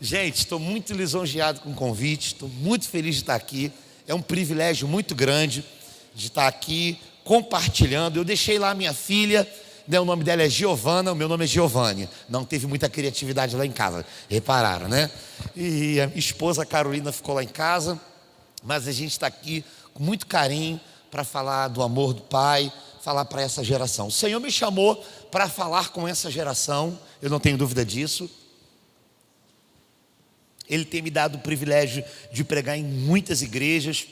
Gente, estou muito lisonjeado com o convite, estou muito feliz de estar aqui. É um privilégio muito grande de estar aqui compartilhando. Eu deixei lá minha filha, né, o nome dela é Giovana, o meu nome é Giovanni. Não teve muita criatividade lá em casa, repararam, né? E a minha esposa Carolina ficou lá em casa, mas a gente está aqui com muito carinho para falar do amor do Pai, falar para essa geração. O Senhor me chamou para falar com essa geração, eu não tenho dúvida disso. Ele tem me dado o privilégio de pregar em muitas igrejas.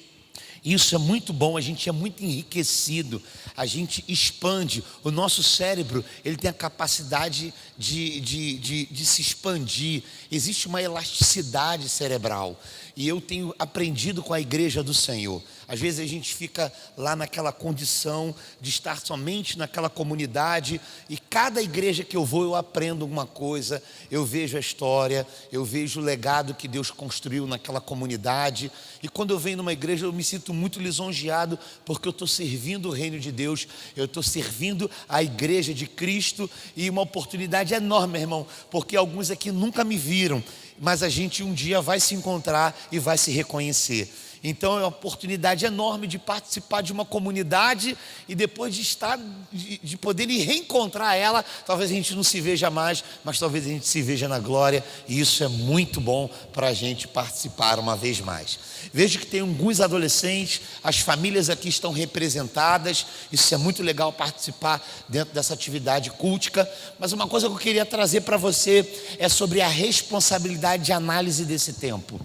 Isso é muito bom, a gente é muito enriquecido, a gente expande. O nosso cérebro, ele tem a capacidade de se expandir. Existe uma elasticidade cerebral. E eu tenho aprendido com a igreja do Senhor. Às vezes a gente fica lá naquela condição de estar somente naquela comunidade, e cada igreja que eu vou eu aprendo alguma coisa, eu vejo a história, eu vejo o legado que Deus construiu naquela comunidade. E quando eu venho numa igreja eu me sinto muito lisonjeado, porque eu estou servindo o reino de Deus, eu estou servindo a igreja de Cristo, e uma oportunidade enorme, irmão, porque alguns aqui nunca me viram, mas a gente um dia vai se encontrar e vai se reconhecer. Então é uma oportunidade enorme de participar de uma comunidade, e depois de poder reencontrar ela. Talvez a gente não se veja mais, mas talvez a gente se veja na glória, e isso é muito bom para a gente participar uma vez mais. Vejo que tem alguns adolescentes, as famílias aqui estão representadas, isso é muito legal participar dentro dessa atividade cultica. Mas uma coisa que eu queria trazer para você é sobre a responsabilidade de análise desse tempo.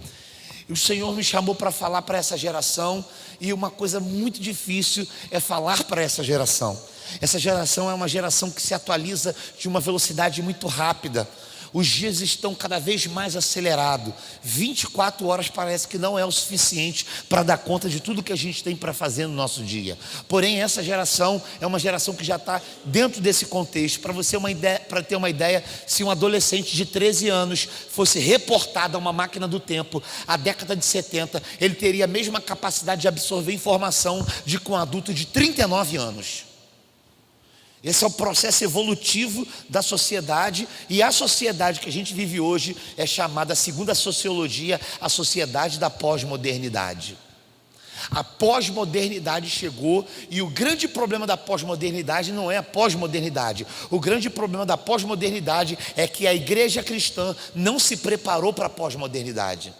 O Senhor me chamou para falar para essa geração, e uma coisa muito difícil é falar para essa geração. Essa geração é uma geração que se atualiza de uma velocidade muito rápida. Os dias estão cada vez mais acelerados. 24 horas parece que não é o suficiente para dar conta de tudo que a gente tem para fazer no nosso dia. Porém, essa geração é uma geração que já está dentro desse contexto. Para ter uma ideia, se um adolescente de 13 anos fosse reportado a uma máquina do tempo, a década de 70, ele teria a mesma capacidade de absorver informação de um adulto de 39 anos. Esse é o processo evolutivo da sociedade, e a sociedade que a gente vive hoje é chamada, segundo a sociologia, a sociedade da pós-modernidade. A pós-modernidade chegou, e o grande problema da pós-modernidade não é a pós-modernidade. O grande problema da pós-modernidade é que a igreja cristã não se preparou para a pós-modernidade.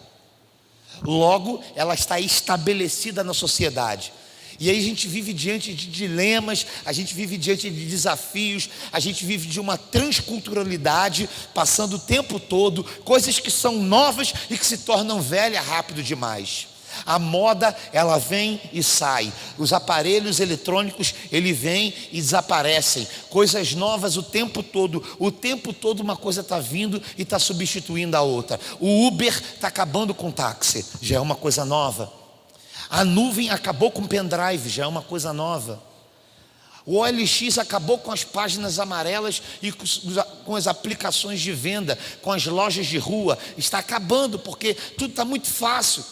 Logo, ela está estabelecida na sociedade. E aí a gente vive diante de dilemas, a gente vive diante de desafios, a gente vive de uma transculturalidade, passando o tempo todo coisas que são novas e que se tornam velhas rápido demais. A moda, ela vem e sai. Os aparelhos eletrônicos, ele vem e desaparecem. Coisas novas o tempo todo uma coisa está vindo e está substituindo a outra. O Uber está acabando com o táxi, já é uma coisa nova. A nuvem acabou com o pendrive, já é uma coisa nova. O OLX acabou com as páginas amarelas e com as aplicações de venda, com as lojas de rua. Está acabando, porque tudo está muito fácil.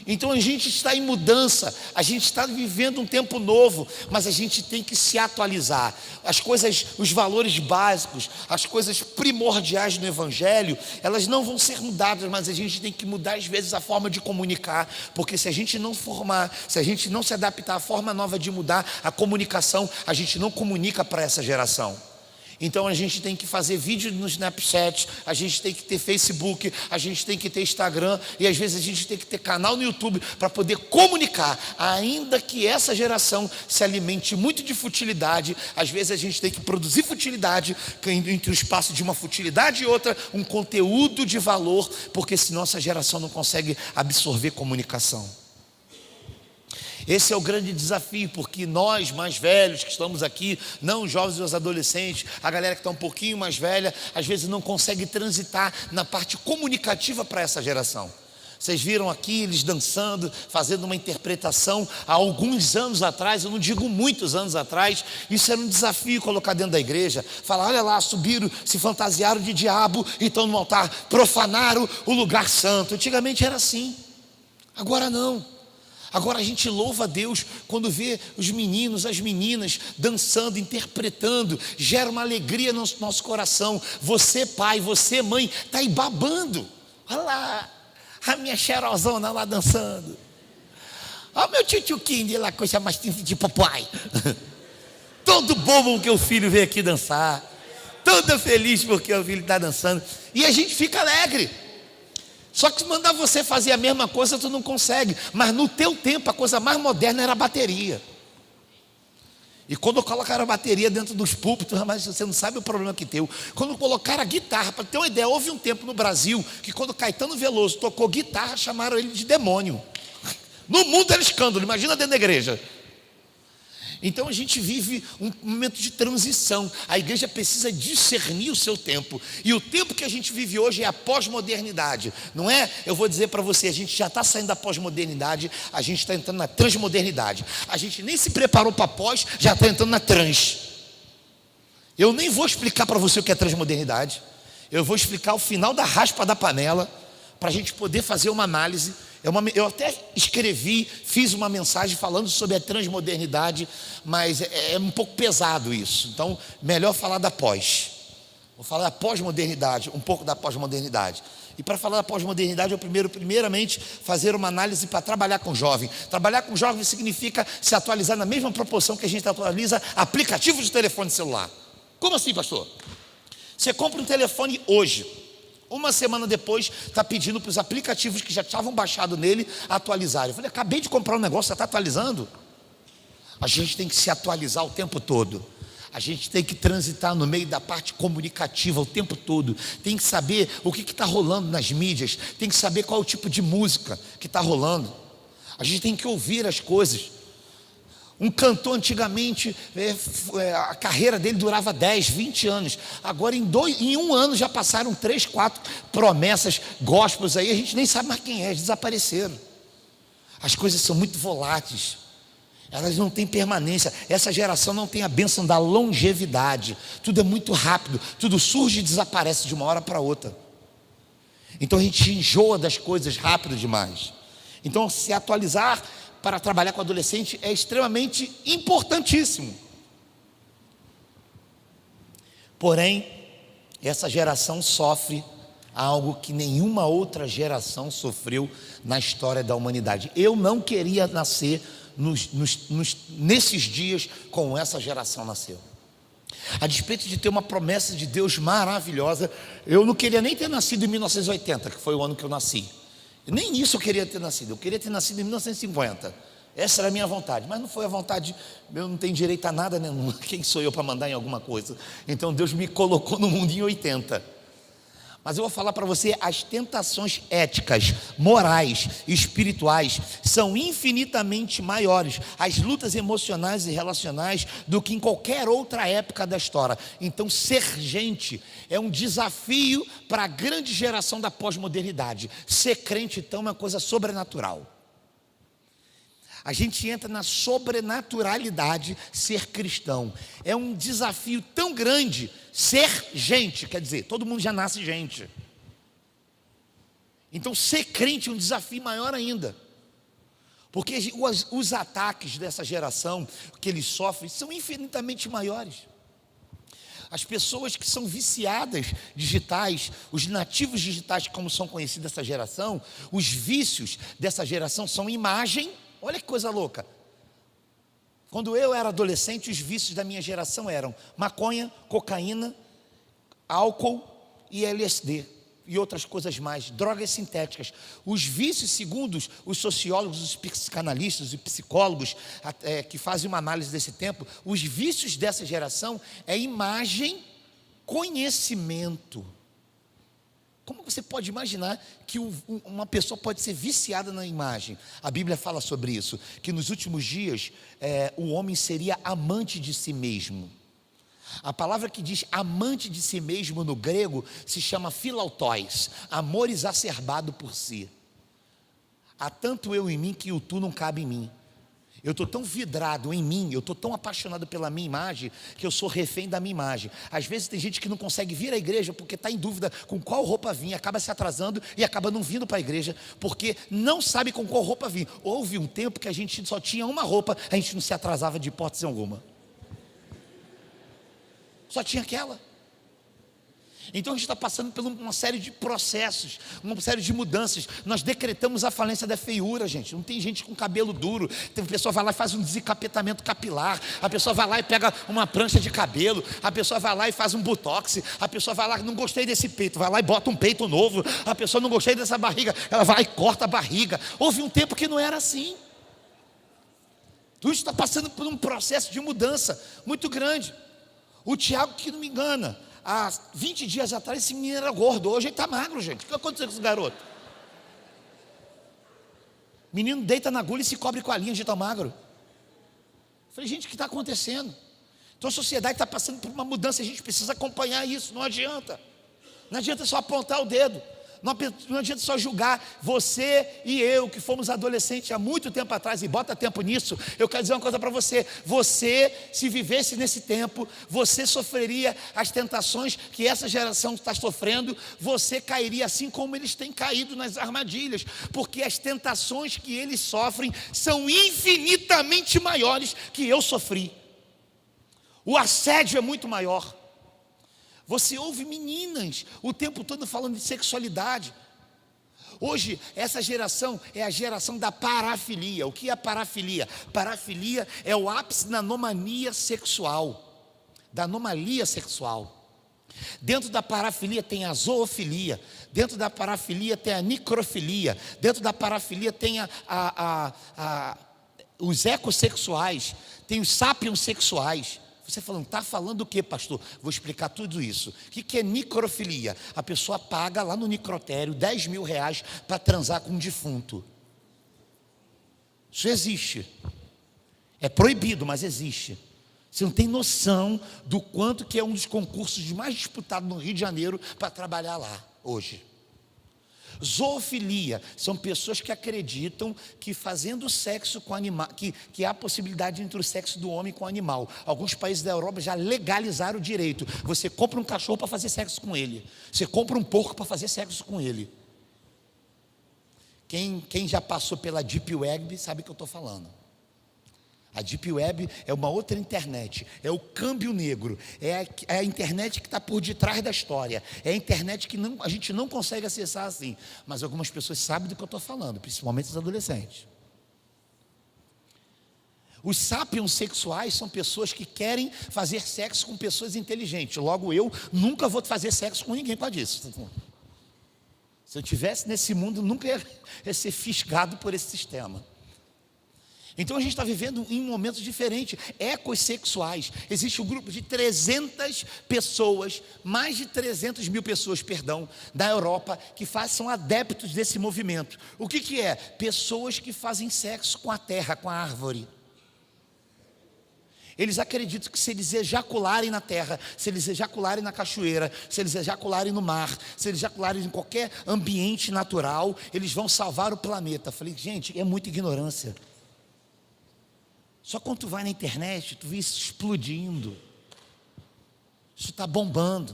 Então a gente está em mudança, a gente está vivendo um tempo novo, mas a gente tem que se atualizar. As coisas, os valores básicos, as coisas primordiais do Evangelho, elas não vão ser mudadas, mas a gente tem que mudar às vezes a forma de comunicar, porque se a gente não se a gente não se adaptar à forma nova de mudar a comunicação, a gente não comunica para essa geração. Então a gente tem que fazer vídeo no Snapchat, a gente tem que ter Facebook, a gente tem que ter Instagram, e às vezes a gente tem que ter canal no YouTube para poder comunicar. Ainda que essa geração se alimente muito de futilidade, às vezes a gente tem que produzir futilidade, entre o espaço de uma futilidade e outra, um conteúdo de valor, porque senão essa geração não consegue absorver comunicação. Esse é o grande desafio, porque nós mais velhos que estamos aqui, não os jovens e os adolescentes, a galera que está um pouquinho mais velha, às vezes não consegue transitar na parte comunicativa para essa geração. Vocês viram aqui eles dançando, fazendo uma interpretação há alguns anos atrás, eu não digo muitos anos atrás, isso era um desafio colocar dentro da igreja. Falar, olha lá, subiram, se fantasiaram de diabo, então no altar profanaram o lugar santo. Antigamente era assim, agora não. Agora a gente louva a Deus quando vê os meninos, as meninas dançando, interpretando, gera uma alegria no nosso coração. Você pai, você mãe, está aí babando. Olha lá, a minha xerozona lá dançando. Olha o meu tchutchuquinho lá, coisa mais de papai. Todo bobo porque o filho veio aqui dançar. Todo feliz porque o filho está dançando. E a gente fica alegre. Só que se mandar você fazer a mesma coisa, tu não consegue. Mas no teu tempo, a coisa mais moderna era a bateria. E quando colocaram a bateria dentro dos púlpitos, mas você não sabe o problema que deu. Quando colocaram a guitarra, para ter uma ideia, houve um tempo no Brasil que quando Caetano Veloso tocou guitarra, chamaram ele de demônio. No mundo era escândalo, imagina dentro da igreja. Então a gente vive um momento de transição. A igreja precisa discernir o seu tempo. E o tempo que a gente vive hoje é a pós-modernidade. Não é? Eu vou dizer para você, a gente já está saindo da pós-modernidade, a gente está entrando na transmodernidade. A gente nem se preparou para pós, já está entrando na trans. Eu nem vou explicar para você o que é transmodernidade. Eu vou explicar o final da raspa da panela, para a gente poder fazer uma análise. Eu até escrevi, fiz uma mensagem falando sobre a transmodernidade, mas é um pouco pesado isso. Então, melhor falar da pós. Vou falar da pós-modernidade, um pouco da pós-modernidade. E para falar da pós-modernidade, eu primeiramente fazer uma análise para trabalhar com jovem. Trabalhar com jovem significa se atualizar na mesma proporção que a gente atualiza aplicativos de telefone celular. Como assim, pastor? Você compra um telefone hoje. Uma semana depois, está pedindo para os aplicativos que já estavam baixados nele atualizarem. Eu falei, acabei de comprar um negócio, você está atualizando? A gente tem que se atualizar o tempo todo. A gente tem que transitar no meio da parte comunicativa o tempo todo. Tem que saber o que está rolando nas mídias. Tem que saber qual é o tipo de música que está rolando. A gente tem que ouvir as coisas. Um cantor antigamente, a carreira dele durava 10, 20 anos. Agora em um ano já passaram 3, 4 promessas gospels aí. A gente nem sabe mais quem é, desapareceram. As coisas são muito voláteis. Elas não têm permanência. Essa geração não tem a bênção da longevidade. Tudo é muito rápido. Tudo surge e desaparece de uma hora para outra. Então a gente enjoa das coisas rápido demais. Então se atualizar para trabalhar com adolescente é extremamente importantíssimo. Porém, essa geração sofre algo que nenhuma outra geração sofreu na história da humanidade. Eu não queria nascer nesses dias como essa geração nasceu. A despeito de ter uma promessa de Deus maravilhosa, eu não queria nem ter nascido em 1980, que foi o ano que eu nasci. Nem nisso eu queria ter nascido. Eu queria ter nascido em 1950. Essa era a minha vontade. Mas não foi a vontade. Eu não tenho direito a nada nenhum. Quem sou eu para mandar em alguma coisa? Então Deus me colocou no mundo em 80. Mas eu vou falar para você, as tentações éticas, morais e espirituais são infinitamente maiores, as lutas emocionais e relacionais, do que em qualquer outra época da história. Então ser gente é um desafio para a grande geração da pós-modernidade. Ser crente então é uma coisa sobrenatural. A gente entra na sobrenaturalidade, ser cristão. É um desafio tão grande ser gente, quer dizer, todo mundo já nasce gente. Então ser crente é um desafio maior ainda. Porque os ataques dessa geração que eles sofrem são infinitamente maiores. As pessoas que são viciadas digitais, os nativos digitais, como são conhecidos dessa geração, os vícios dessa geração são imagem. Olha que coisa louca. Quando eu era adolescente, os vícios da minha geração eram maconha, cocaína, álcool e LSD e outras coisas mais, drogas sintéticas. Os vícios, segundo os sociólogos, os psicanalistas e psicólogos que fazem uma análise desse tempo, os vícios dessa geração é imagem, conhecimento. Como você pode imaginar que uma pessoa pode ser viciada na imagem? A Bíblia fala sobre isso, que nos últimos dias o homem seria amante de si mesmo. A palavra que diz amante de si mesmo no grego se chama philautos, amor exacerbado por si. Há tanto eu em mim que o tu não cabe em mim. Eu estou tão vidrado em mim, eu estou tão apaixonado pela minha imagem, que eu sou refém da minha imagem. Às vezes tem gente que não consegue vir à igreja porque está em dúvida com qual roupa vir, acaba se atrasando e acaba não vindo para a igreja, porque não sabe com qual roupa vir. Houve um tempo que a gente só tinha uma roupa, a gente não se atrasava de hipótese alguma. Só tinha aquela. Então a gente está passando por uma série de processos, uma série de mudanças. Nós decretamos a falência da feiura, gente. Não tem gente com cabelo duro. A pessoa vai lá e faz um desencapetamento capilar. A pessoa vai lá e pega uma prancha de cabelo. A pessoa vai lá e faz um botox. A pessoa vai lá, não gostei desse peito, vai lá e bota um peito novo. A pessoa não gostei dessa barriga, ela vai lá e corta a barriga. Houve um tempo que não era assim. Tudo isso está passando por um processo de mudança muito grande. O Tiago, que não me engana, há 20 dias atrás esse menino era gordo, hoje ele está magro, gente. O que aconteceu com esse garoto? Menino deita na agulha e se cobre com a linha de tão magro. Eu falei, gente, o que está acontecendo? Então a sociedade está passando por uma mudança, a gente precisa acompanhar isso, não adianta. Não adianta só apontar o dedo. Não adianta só julgar. Você e eu, que fomos adolescentes há muito tempo atrás, e bota tempo nisso, eu quero dizer uma coisa para você. Você, se vivesse nesse tempo, você sofreria as tentações que essa geração está sofrendo. Você cairia assim como eles têm caído nas armadilhas, porque as tentações que eles sofrem são infinitamente maiores que eu sofri. O assédio é muito maior. Você ouve meninas o tempo todo falando de sexualidade. Hoje, essa geração é a geração da parafilia. O que é parafilia? Parafilia é o ápice da anomalia sexual. Da anomalia sexual. Dentro da parafilia tem a zoofilia. Dentro da parafilia tem a necrofilia. Dentro da parafilia tem os ecossexuais. Tem os sapiens sexuais. Você falando, está falando o que, pastor? Vou explicar tudo isso. O que é necrofilia? A pessoa paga lá no necrotério 10 mil reais para transar com um defunto. Isso existe. É proibido, mas existe. Você não tem noção do quanto que é um dos concursos mais disputados no Rio de Janeiro para trabalhar lá hoje. Zoofilia são pessoas que acreditam que fazendo sexo com animal, que há a possibilidade entre o sexo do homem com o animal. Alguns países da Europa já legalizaram o direito. Você compra um cachorro para fazer sexo com ele. Você compra um porco para fazer sexo com ele. Quem já passou pela Deep Web sabe o que eu estou falando. A Deep Web é uma outra internet, é o câmbio negro, é a internet que está por detrás da história, é a internet que a gente não consegue acessar assim, mas algumas pessoas sabem do que eu estou falando, principalmente os adolescentes. Os sapiens sexuais são pessoas que querem fazer sexo com pessoas inteligentes, logo eu nunca vou fazer sexo com ninguém por causa disso. Se eu estivesse nesse mundo, nunca ia ser fisgado por esse sistema. Então a gente está vivendo em momentos diferentes, ecos sexuais. Existe um grupo de 300 pessoas, mais de 300 mil pessoas, perdão, da Europa, que são adeptos desse movimento. O que é? Pessoas que fazem sexo com a terra, com a árvore. Eles acreditam que se eles ejacularem na terra, se eles ejacularem na cachoeira, se eles ejacularem no mar, se eles ejacularem em qualquer ambiente natural, eles vão salvar o planeta. Eu falei, gente, é muita ignorância. Só quando tu vai na internet, tu vê isso explodindo. Isso está bombando.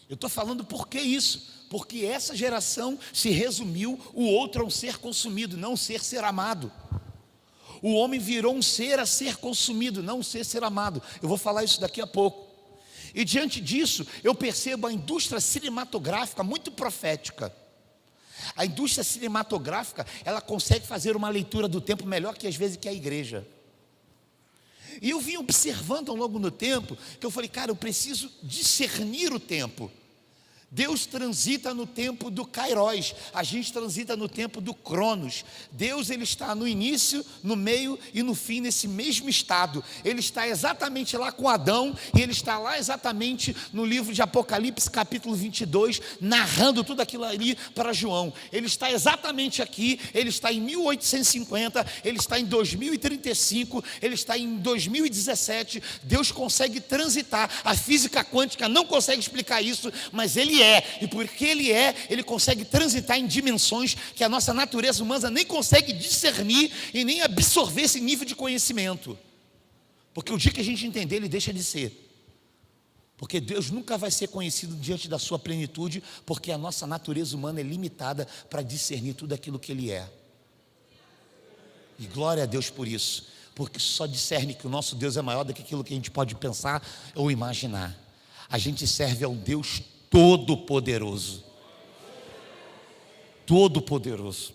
Eu estou falando por que isso? Porque essa geração se resumiu, o outro é um ser consumido, não um ser amado. O homem virou um ser a ser consumido, não um ser amado. Eu vou falar isso daqui a pouco. E diante disso, eu percebo a indústria cinematográfica muito profética. A indústria cinematográfica, ela consegue fazer uma leitura do tempo melhor que às vezes que a igreja. E eu vim observando ao longo do tempo, que eu falei, cara, eu preciso discernir o tempo. Deus transita no tempo do Kairos, a gente transita no tempo do Cronos. Deus, ele está no início, no meio e no fim, nesse mesmo estado. Ele está exatamente lá com Adão, e ele está lá exatamente no livro de Apocalipse, capítulo 22, narrando tudo aquilo ali para João. Ele está exatamente aqui, ele está em 1850, ele está em 2035, ele está em 2017. Deus consegue transitar, a física quântica não consegue explicar isso, mas ele e porque ele consegue transitar em dimensões que a nossa natureza humana nem consegue discernir e nem absorver esse nível de conhecimento, porque o dia que a gente entender, ele deixa de ser, porque Deus nunca vai ser conhecido diante da sua plenitude, porque a nossa natureza humana é limitada para discernir tudo aquilo que ele é. E glória a Deus por isso, porque só discerne que o nosso Deus é maior do que aquilo que a gente pode pensar ou imaginar. A gente serve ao Deus Todo-Poderoso. Todo-Poderoso.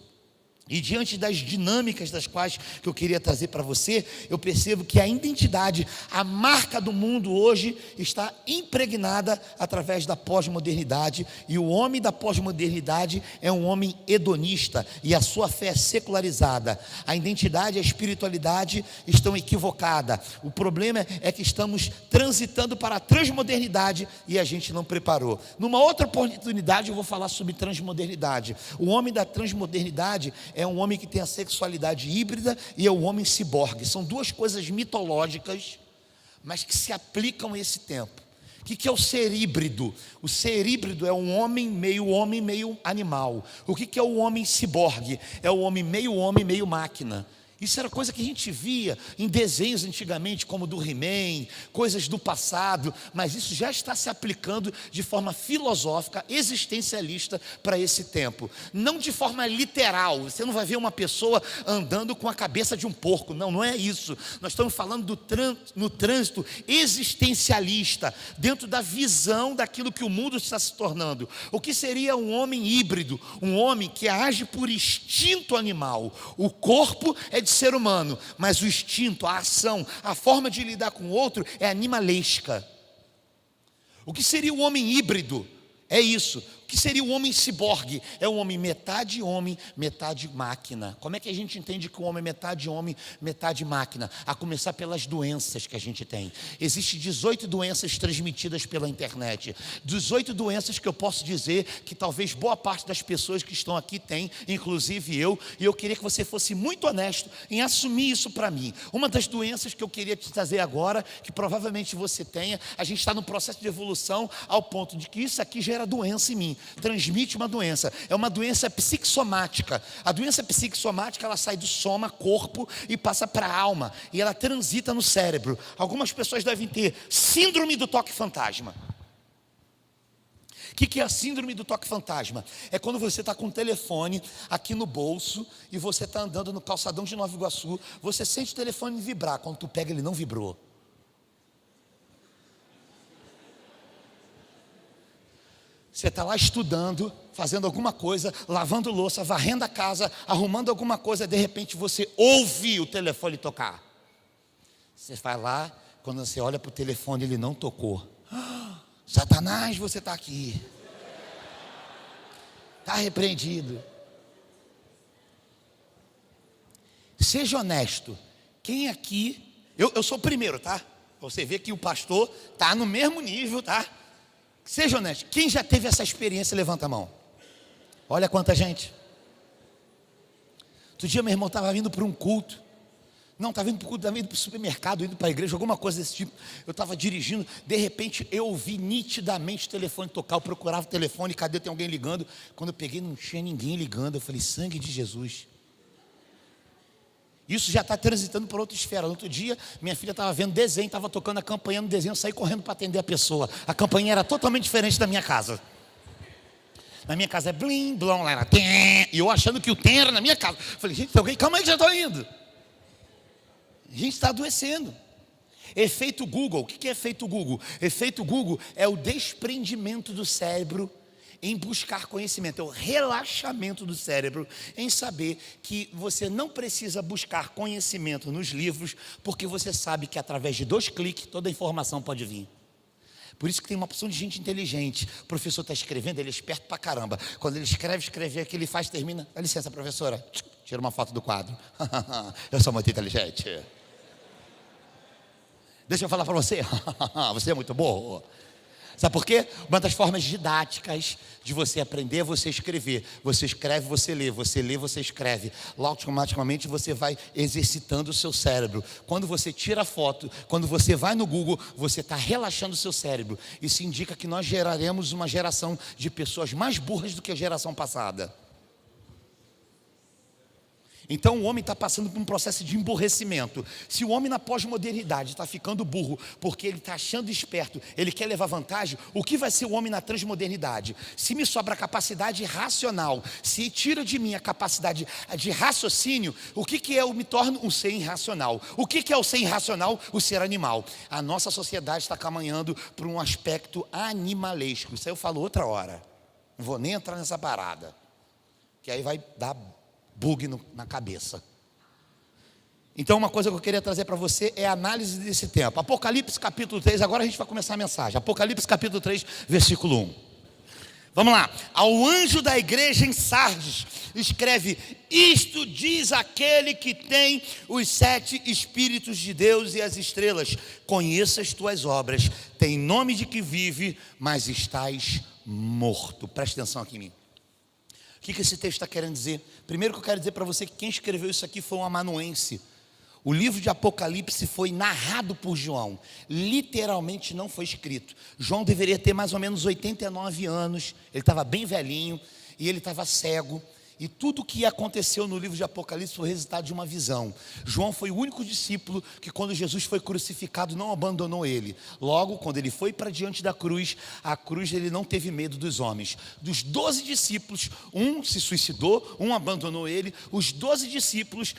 E diante das dinâmicas das quais que eu queria trazer para você, eu percebo que a identidade, a marca do mundo hoje está impregnada através da pós-modernidade, e o homem da pós-modernidade é um homem hedonista, e a sua fé é secularizada. A identidade e a espiritualidade estão equivocadas. O problema é que estamos transitando para a transmodernidade e a gente não preparou. Numa outra oportunidade eu vou falar sobre transmodernidade. O homem da transmodernidade é um homem que tem a sexualidade híbrida e é um homem ciborgue. São duas coisas mitológicas, mas que se aplicam a esse tempo. O que é o ser híbrido? O ser híbrido é um homem, meio animal. O que é o homem ciborgue? É o homem, meio máquina. Isso era coisa que a gente via em desenhos antigamente, como do He-Man, coisas do passado, mas isso já está se aplicando de forma filosófica, existencialista para esse tempo. Não de forma literal, você não vai ver uma pessoa andando com a cabeça de um porco, não é isso. Nós estamos falando no trânsito existencialista, dentro da visão daquilo que o mundo está se tornando. O que seria um homem híbrido? Um homem que age por instinto animal. O corpo é de ser humano, mas o instinto, a ação, a forma de lidar com o outro é animalesca. O que seria o homem híbrido? É isso. O que seria o homem ciborgue? É um homem, metade máquina. Como é que a gente entende que o homem é homem, metade máquina? A começar pelas doenças que a gente tem. Existem 18 doenças transmitidas pela internet. 18 doenças que eu posso dizer que talvez boa parte das pessoas que estão aqui tem, inclusive eu. E eu queria que você fosse muito honesto em assumir isso para mim. Uma das doenças que eu queria te trazer agora, que provavelmente você tenha, a gente está no processo de evolução ao ponto de que isso aqui gera doença em mim. Transmite uma doença, é uma doença psicossomática. A doença psicossomática, ela sai do soma, corpo, e passa para a alma, e ela transita no cérebro. Algumas pessoas devem ter síndrome do toque fantasma. O que é a síndrome do toque fantasma? É quando você está com o telefone aqui no bolso e você está andando no calçadão de Nova Iguaçu, você sente o telefone vibrar, quando tu pega ele não vibrou. Você está lá estudando, fazendo alguma coisa, lavando louça, varrendo a casa, arrumando alguma coisa, de repente você ouve o telefone tocar. Você vai lá, quando você olha para o telefone, ele não tocou. Satanás, você está aqui. Está repreendido. Seja honesto. Quem aqui... Eu sou o primeiro, tá? Você vê que o pastor está no mesmo nível, tá? Seja honesto, quem já teve essa experiência, levanta a mão. Olha quanta gente. Outro dia meu irmão estava vindo para um culto. Não, estava vindo para o culto, estava indo para o supermercado, indo para a igreja, alguma coisa desse tipo. Eu estava dirigindo, de repente eu ouvi nitidamente o telefone tocar. Eu procurava o telefone, cadê, tem alguém ligando? Quando eu peguei, não tinha ninguém ligando. Eu falei, sangue de Jesus. Isso já está transitando para outra esfera. No outro dia, minha filha estava vendo desenho, estava tocando a campainha no desenho, eu saí correndo para atender a pessoa. A campainha era totalmente diferente da minha casa. Na minha casa é blim, blom, lá era tem. E eu achando que o tem era na minha casa. Falei, gente, tem alguém? Calma aí que já estou indo. A gente está adoecendo. Efeito Google. O que é efeito Google? Efeito Google é o desprendimento do cérebro em buscar conhecimento, é o relaxamento do cérebro em saber que você não precisa buscar conhecimento nos livros, porque você sabe que através de 2 cliques toda a informação pode vir. Por isso que tem uma opção de gente inteligente. O professor está escrevendo, ele é esperto pra caramba. Quando ele escreve, o que ele faz, termina. Dá licença, professora, tira uma foto do quadro. Eu sou muito inteligente. Deixa eu falar para você, você é muito boa. Sabe por quê? Uma das formas didáticas de você aprender é você escrever. Você escreve, você lê, você escreve. Lá automaticamente você vai exercitando o seu cérebro. Quando você tira a foto, quando você vai no Google, você está relaxando o seu cérebro. Isso indica que nós geraremos uma geração de pessoas mais burras do que a geração passada. Então o homem está passando por um processo de emburrecimento. Se o homem na pós-modernidade está ficando burro, porque ele está achando esperto, ele quer levar vantagem, o que vai ser o homem na transmodernidade? Se me sobra a capacidade racional, se tira de mim a capacidade de raciocínio, o que é eu me torno um ser irracional? O que é o ser irracional? O ser animal. A nossa sociedade está caminhando para um aspecto animalesco. Isso aí eu falo outra hora. Não vou nem entrar nessa parada, que aí vai dar bug na cabeça. Então uma coisa que eu queria trazer para você é a análise desse tempo. Apocalipse capítulo 3, agora a gente vai começar a mensagem. Apocalipse capítulo 3, versículo 1. Vamos lá. Ao anjo da igreja em Sardes, escreve: isto diz aquele que tem os 7 Espíritos de Deus e as estrelas: conheça as tuas obras, tem nome de que vive, mas estás morto. Presta atenção aqui em mim. O que esse texto está querendo dizer? Primeiro que eu quero dizer para você que quem escreveu isso aqui foi um amanuense. O livro de Apocalipse foi narrado por João, literalmente não foi escrito. João deveria ter mais ou menos 89 anos, ele estava bem velhinho e ele estava cego. E tudo o que aconteceu no livro de Apocalipse foi resultado de uma visão. João foi o único discípulo que, quando Jesus foi crucificado, não abandonou ele. Logo, quando ele foi para diante da cruz, a cruz, ele não teve medo dos homens. Dos 12 discípulos, um se suicidou, um abandonou ele. Os 12 discípulos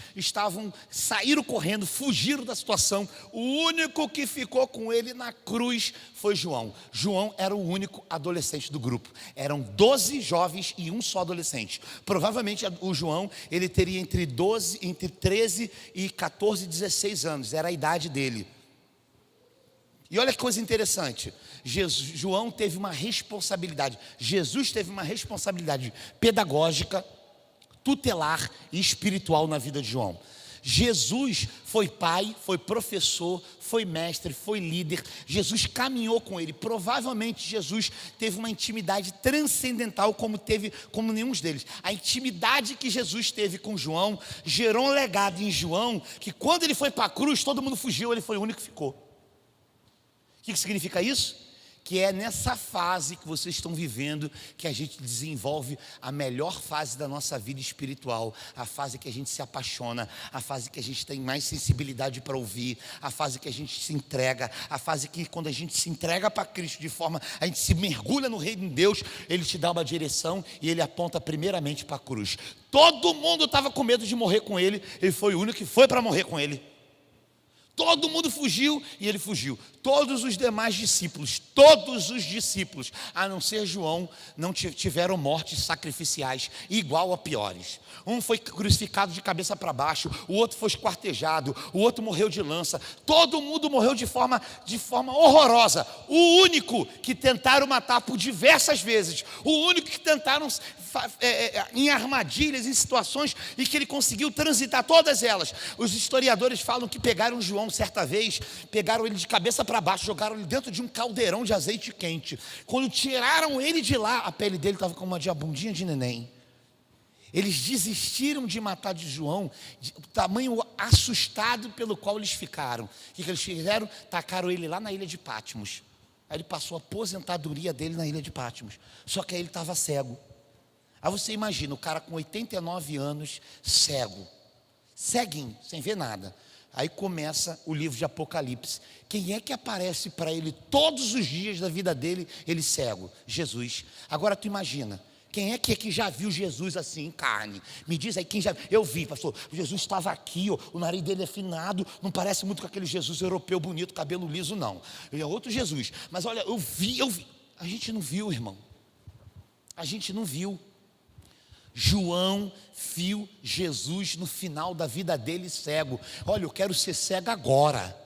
saíram correndo, fugiram da situação. O único que ficou com ele na cruz foi João. João era o único adolescente do grupo. Eram 12 jovens e um só adolescente. Provavelmente o João, ele teria entre 13 e 14, 16 anos, era a idade dele. E olha que coisa interessante, João teve uma responsabilidade, Jesus teve uma responsabilidade pedagógica, tutelar e espiritual na vida de João. Jesus foi pai, foi professor, foi mestre, foi líder. Jesus caminhou com ele. Provavelmente Jesus teve uma intimidade transcendental como nenhum deles. A intimidade que Jesus teve com João gerou um legado em João, que quando ele foi para a cruz, todo mundo fugiu, ele foi o único que ficou. O que significa isso? Que é nessa fase que vocês estão vivendo que a gente desenvolve a melhor fase da nossa vida espiritual, a fase que a gente se apaixona, a fase que a gente tem mais sensibilidade para ouvir, a fase que a gente se entrega, a fase que quando a gente se entrega para Cristo de forma, a gente se mergulha no reino de Deus, Ele te dá uma direção e Ele aponta primeiramente para a cruz. Todo mundo estava com medo de morrer com Ele, Ele foi o único que foi para morrer com Ele. Todo mundo fugiu e ele fugiu. Todos os demais discípulos, a não ser João, não tiveram mortes sacrificiais igual a piores. Um foi crucificado de cabeça para baixo, o outro foi esquartejado, o outro morreu de lança. Todo mundo morreu de forma horrorosa. O único que tentaram matar por diversas vezes, o único que tentaram em armadilhas, em situações e que ele conseguiu transitar todas elas. Os historiadores falam que pegaram João certa vez, pegaram ele de cabeça para baixo, jogaram ele dentro de um caldeirão de azeite quente. Quando tiraram ele de lá, a pele dele estava como uma bundinha de neném. Eles desistiram de matar de João, o tamanho assustado pelo qual eles ficaram. O que eles fizeram? Tacaram ele lá na ilha de Patmos. Aí ele passou a aposentadoria dele na ilha de Patmos. Só que aí ele estava cego. Aí você imagina, o cara com 89 anos, cego, ceguinho, sem ver nada. Aí começa o livro de Apocalipse. Quem é que aparece para ele todos os dias da vida dele, ele cego? Jesus. Agora tu imagina, quem é que aqui já viu Jesus assim em carne? Me diz aí quem já. Eu vi, pastor, Jesus estava aqui, ó, o nariz dele é afinado, não parece muito com aquele Jesus europeu bonito, cabelo liso não. Ele é outro Jesus. Mas olha, eu vi. A gente não viu, irmão. A gente não viu. João viu Jesus no final da vida dele cego. Olha, eu quero ser cego agora.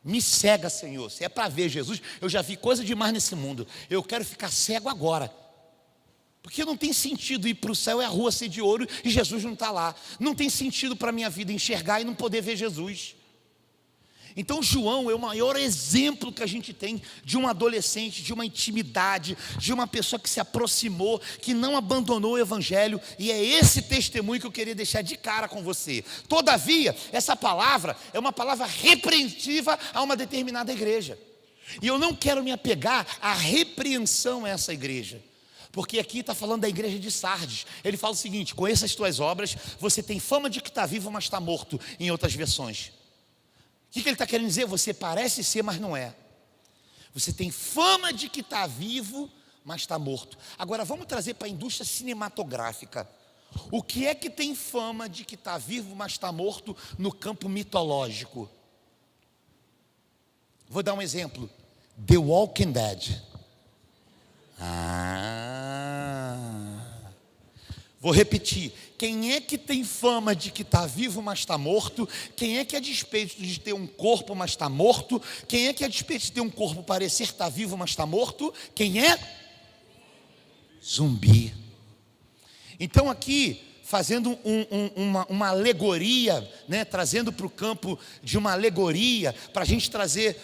Me cega, Senhor. Se é para ver Jesus, eu já vi coisa demais nesse mundo. Eu quero ficar cego agora. Porque não tem sentido ir para o céu e a rua ser de ouro e Jesus não está lá. Não tem sentido para a minha vida enxergar e não poder ver Jesus. Então João é o maior exemplo que a gente tem de um adolescente, de uma intimidade, de uma pessoa que se aproximou, que não abandonou o evangelho, e é esse testemunho que eu queria deixar de cara com você. Todavia, essa palavra é uma palavra repreensiva a uma determinada igreja, e eu não quero me apegar à repreensão a essa igreja. Porque aqui está falando da igreja de Sardes. Ele fala o seguinte: conheça as tuas obras, você tem fama de que está vivo, mas está morto, em outras versões. O que ele está querendo dizer? Você parece ser, mas não é. Você tem fama de que está vivo, mas está morto. Agora vamos trazer para a indústria cinematográfica. O que é que tem fama de que está vivo, mas está morto no campo mitológico? Vou dar um exemplo. The Walking Dead. Vou repetir. Quem é que tem fama de que está vivo, mas está morto? Quem é que, a despeito de ter um corpo, mas está morto? Quem é que, a despeito de ter um corpo, parecer estar vivo, mas está morto? Quem é? Zumbi. Então aqui, fazendo uma alegoria, né, trazendo para o campo de uma alegoria, para a gente trazer,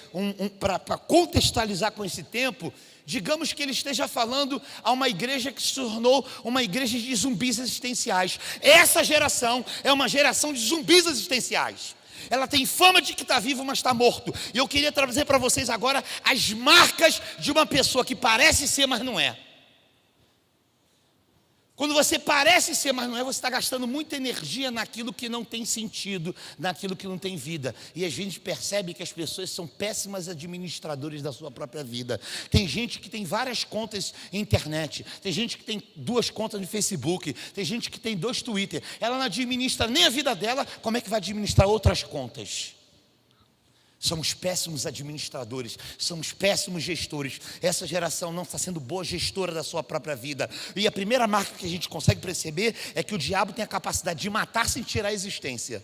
para contextualizar com esse tempo, digamos que ele esteja falando a uma igreja que se tornou uma igreja de zumbis existenciais. Essa geração é uma geração de zumbis existenciais. Ela tem fama de que está vivo, mas está morto. E eu queria trazer para vocês agora as marcas de uma pessoa que parece ser, mas não é. Quando você parece ser, mas não é, você está gastando muita energia naquilo que não tem sentido, naquilo que não tem vida. E a gente percebe que as pessoas são péssimas administradores da sua própria vida. Tem gente que tem várias contas na internet, tem gente que tem 2 contas no Facebook, tem gente que tem 2 Twitter. Ela não administra nem a vida dela, como é que vai administrar outras contas? Somos péssimos administradores, somos péssimos gestores. Essa geração não está sendo boa gestora da sua própria vida. E a primeira marca que a gente consegue perceber é que o diabo tem a capacidade de matar sem tirar a existência.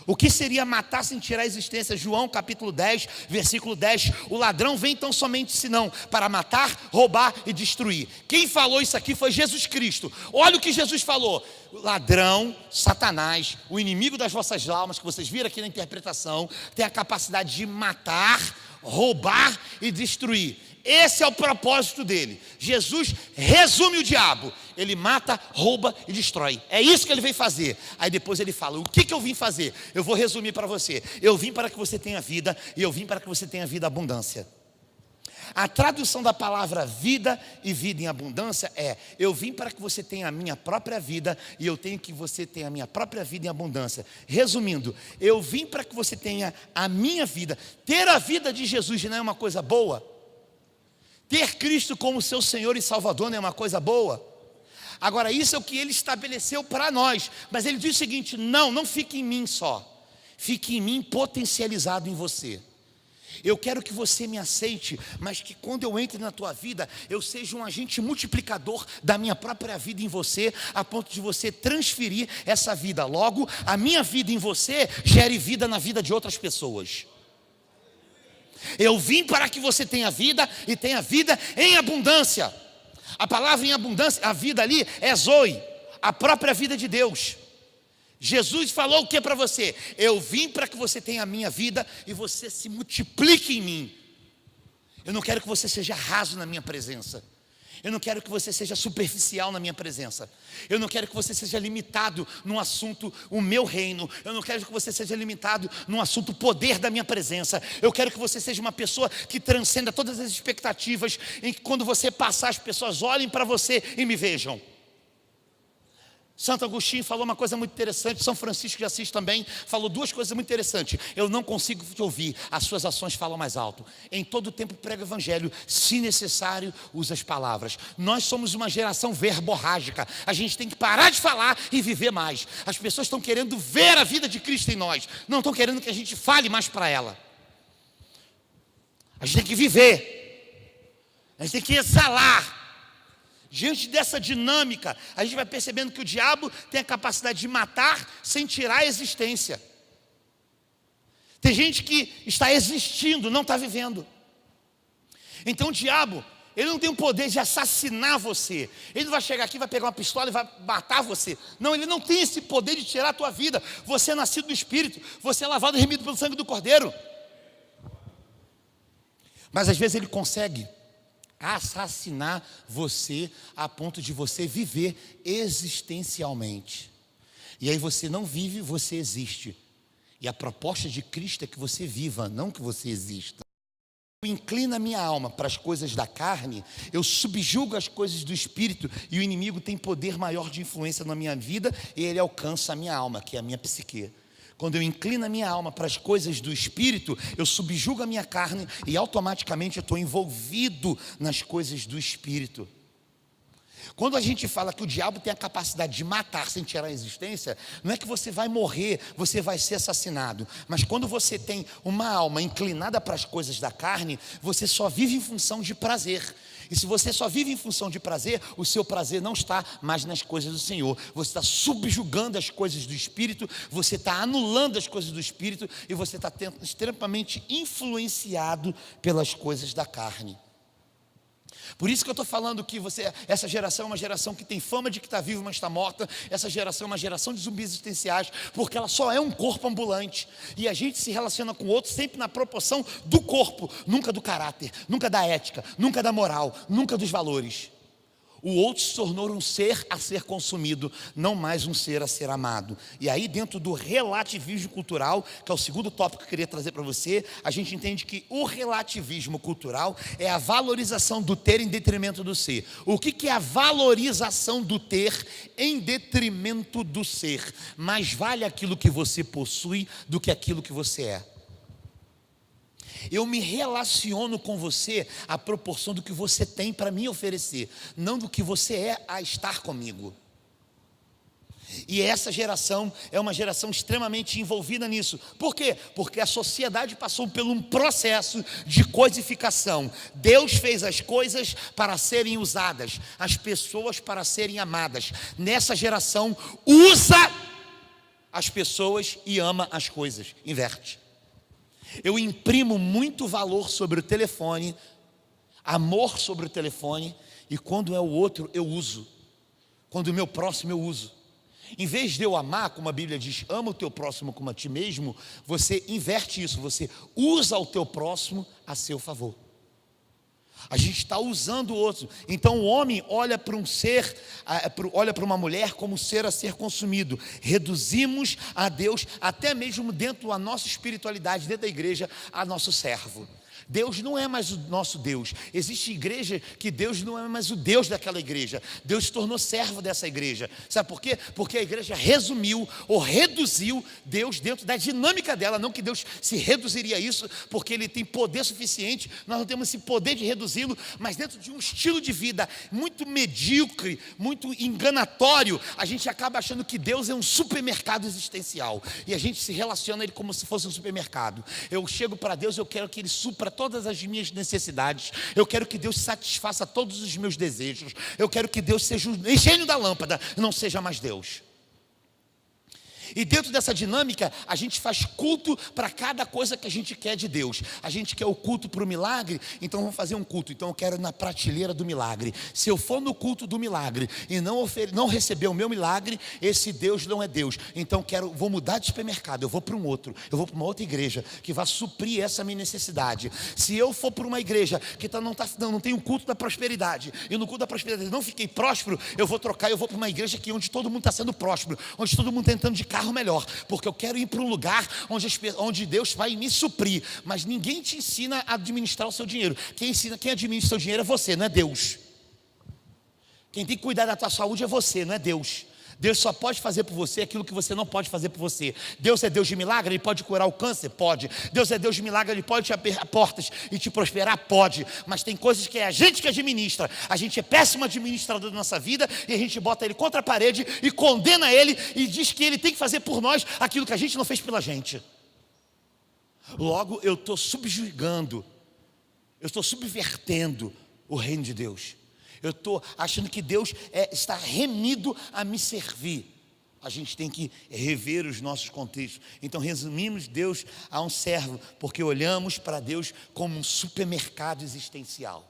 O que seria matar sem tirar a existência? João capítulo 10, versículo 10. O ladrão vem tão somente senão para matar, roubar e destruir. Quem falou isso aqui foi Jesus Cristo. Olha o que Jesus falou. O ladrão, Satanás, o inimigo das vossas almas, que vocês viram aqui na interpretação, tem a capacidade de matar, roubar e destruir. Esse é o propósito dele. Jesus resume o diabo. Ele mata, rouba e destrói. É isso que ele veio fazer. Aí depois ele fala: o que eu vim fazer? Eu vou resumir para você. Eu vim para que você tenha vida, e eu vim para que você tenha vida abundância. A tradução da palavra vida e vida em abundância é: eu vim para que você tenha a minha própria vida, e eu tenho que você tenha a minha própria vida em abundância. Resumindo, eu vim para que você tenha a minha vida. Ter a vida de Jesus não é uma coisa boa? Ter Cristo como seu Senhor e Salvador não é uma coisa boa? Agora, isso é o que ele estabeleceu para nós. Mas ele diz o seguinte: não fique em mim só, fique em mim potencializado em você. Eu quero que você me aceite, mas que quando eu entre na tua vida, eu seja um agente multiplicador da minha própria vida em você, a ponto de você transferir essa vida. Logo, a minha vida em você gere vida na vida de outras pessoas. Eu vim para que você tenha vida, e tenha vida em abundância. A palavra em abundância, a vida ali é Zoe, a própria vida de Deus. Jesus falou o que para você? Eu vim para que você tenha a minha vida e você se multiplique em mim. Eu não quero que você seja raso na minha presença. Eu não quero que você seja superficial na minha presença. Eu não quero que você seja limitado no assunto o meu reino. Eu não quero que você seja limitado no assunto poder da minha presença. Eu quero que você seja uma pessoa que transcenda todas as expectativas, em que quando você passar, as pessoas olhem para você e me vejam. Santo Agostinho falou uma coisa muito interessante. São Francisco de Assis também falou 2 coisas muito interessantes. Eu não consigo te ouvir, as suas ações falam mais alto. Em todo tempo prega o evangelho, se necessário usa as palavras. Nós somos uma geração verborrágica. A gente tem que parar de falar e viver mais. As pessoas estão querendo ver a vida de Cristo em nós, não estão querendo que a gente fale mais para ela. A gente tem que viver, a gente tem que exalar. Diante dessa dinâmica, a gente vai percebendo que o diabo tem a capacidade de matar sem tirar a existência. Tem gente que está existindo, não está vivendo. Então o diabo, ele não tem o poder de assassinar você. Ele não vai chegar aqui, vai pegar uma pistola e vai matar você. Não, ele não tem esse poder de tirar a tua vida. Você é nascido do Espírito, você é lavado e remido pelo sangue do Cordeiro. Mas às vezes ele consegue assassinar você a ponto de você viver existencialmente. E aí você não vive, você existe. E a proposta de Cristo é que você viva, não que você exista. inclino a minha alma para as coisas da carne, eu subjugo as coisas do espírito, e o inimigo tem poder maior de influência na minha vida, e ele alcança a minha alma, que é a minha psique. Quando eu inclino a minha alma para as coisas do espírito, eu subjugo a minha carne, e automaticamente eu estou envolvido nas coisas do espírito. Quando a gente fala que o diabo tem a capacidade de matar sem tirar a existência, não é que você vai morrer, você vai ser assassinado. Mas quando você tem uma alma inclinada para as coisas da carne, você só vive em função de prazer. E se você só vive em função de prazer, o seu prazer não está mais nas coisas do Senhor. Você está subjugando as coisas do Espírito, você está anulando as coisas do Espírito, e você está extremamente influenciado pelas coisas da carne. Por isso que eu estou falando que essa geração é uma geração que tem fama de que está viva, mas está morta. Essa geração é uma geração de zumbis existenciais, porque ela só é um corpo ambulante, e a gente se relaciona com o outro sempre na proporção do corpo, nunca do caráter, nunca da ética, nunca da moral, nunca dos valores. O outro se tornou um ser a ser consumido, não mais um ser a ser amado. E aí, dentro do relativismo cultural, que é o segundo tópico que eu queria trazer para você, a gente entende que o relativismo cultural é a valorização do ter em detrimento do ser. O que é a valorização do ter em detrimento do ser? Mais vale aquilo que você possui do que aquilo que você é. Eu me relaciono com você à proporção do que você tem para me oferecer, não do que você é a estar comigo. E essa geração é uma geração extremamente envolvida nisso. Por quê? Porque a sociedade passou por um processo de codificação. Deus fez as coisas para serem usadas, as pessoas para serem amadas. Nessa geração, usa as pessoas e ama as coisas. Inverte. Eu imprimo muito valor sobre o telefone, amor sobre o telefone, e quando é o outro eu uso, quando o meu próximo eu uso. Em vez de eu amar, como a Bíblia diz, ama o teu próximo como a ti mesmo, você inverte isso, você usa o teu próximo a seu favor. A gente está usando o outro. Então o homem olha para um ser, olha para uma mulher como ser a ser consumido. Reduzimos a Deus, até mesmo dentro da nossa espiritualidade, dentro da igreja, a nosso servo. Deus não é mais o nosso Deus. Existe igreja que Deus não é mais o Deus daquela igreja. Deus se tornou servo dessa igreja. Sabe por quê? Porque a igreja resumiu ou reduziu Deus dentro da dinâmica dela. Não que Deus se reduziria a isso, porque Ele tem poder suficiente. Nós não temos esse poder de reduzi-lo, mas dentro de um estilo de vida muito medíocre, muito enganatório, a gente acaba achando que Deus é um supermercado existencial. E a gente se relaciona a Ele como se fosse um supermercado. Eu chego para Deus, eu quero que Ele supra todas as minhas necessidades. Eu quero que Deus satisfaça todos os meus desejos. Eu quero que Deus seja o gênio da lâmpada, não seja mais Deus. E dentro dessa dinâmica, a gente faz culto para cada coisa que a gente quer de Deus. A gente quer o culto para o milagre, então vamos fazer um culto. Então eu quero na prateleira do milagre. Se eu for no culto do milagre e não receber o meu milagre, esse Deus não é Deus. Então vou mudar de supermercado, eu vou para um outro. Eu vou para uma outra igreja que vai suprir essa minha necessidade. Se eu for para uma igreja que não tem um culto da prosperidade, e no culto da prosperidade não fiquei próspero, eu vou trocar, eu vou para uma igreja onde todo mundo está sendo próspero, onde todo mundo está entrando de carro melhor, porque eu quero ir para um lugar onde Deus vai me suprir. Mas ninguém te ensina a administrar o seu dinheiro. Quem administra o seu dinheiro é você, não é Deus. Quem tem que cuidar da tua saúde é você, não é Deus. Deus só pode fazer por você aquilo que você não pode fazer por você. Deus é Deus de milagre, Ele pode curar o câncer? Pode. Deus é Deus de milagre, Ele pode te abrir portas e te prosperar? Pode. Mas tem coisas que é a gente que administra. A gente é péssimo administrador da nossa vida, e a gente bota Ele contra a parede e condena Ele e diz que Ele tem que fazer por nós aquilo que a gente não fez pela gente. Logo eu estou subjugando, eu estou subvertendo o reino de Deus. Eu estou achando que Deus está remido a me servir. A gente tem que rever os nossos contextos. Então resumimos Deus a um servo, porque olhamos para Deus como um supermercado existencial.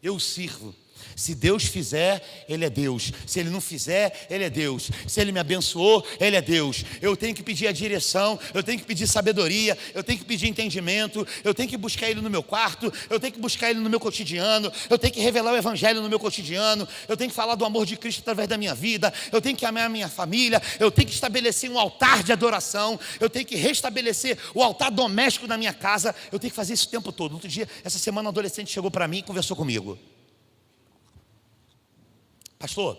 Eu sirvo. Se Deus fizer, Ele é Deus. Se Ele não fizer, Ele é Deus. Se Ele me abençoou, Ele é Deus. Eu tenho que pedir a direção, eu tenho que pedir sabedoria, eu tenho que pedir entendimento, eu tenho que buscar Ele no meu quarto, eu tenho que buscar Ele no meu cotidiano, eu tenho que revelar o Evangelho no meu cotidiano, eu tenho que falar do amor de Cristo através da minha vida, eu tenho que amar a minha família, eu tenho que estabelecer um altar de adoração, eu tenho que restabelecer o altar doméstico na minha casa, eu tenho que fazer isso o tempo todo. Outro dia, essa semana, um adolescente chegou para mim e conversou comigo. Pastor,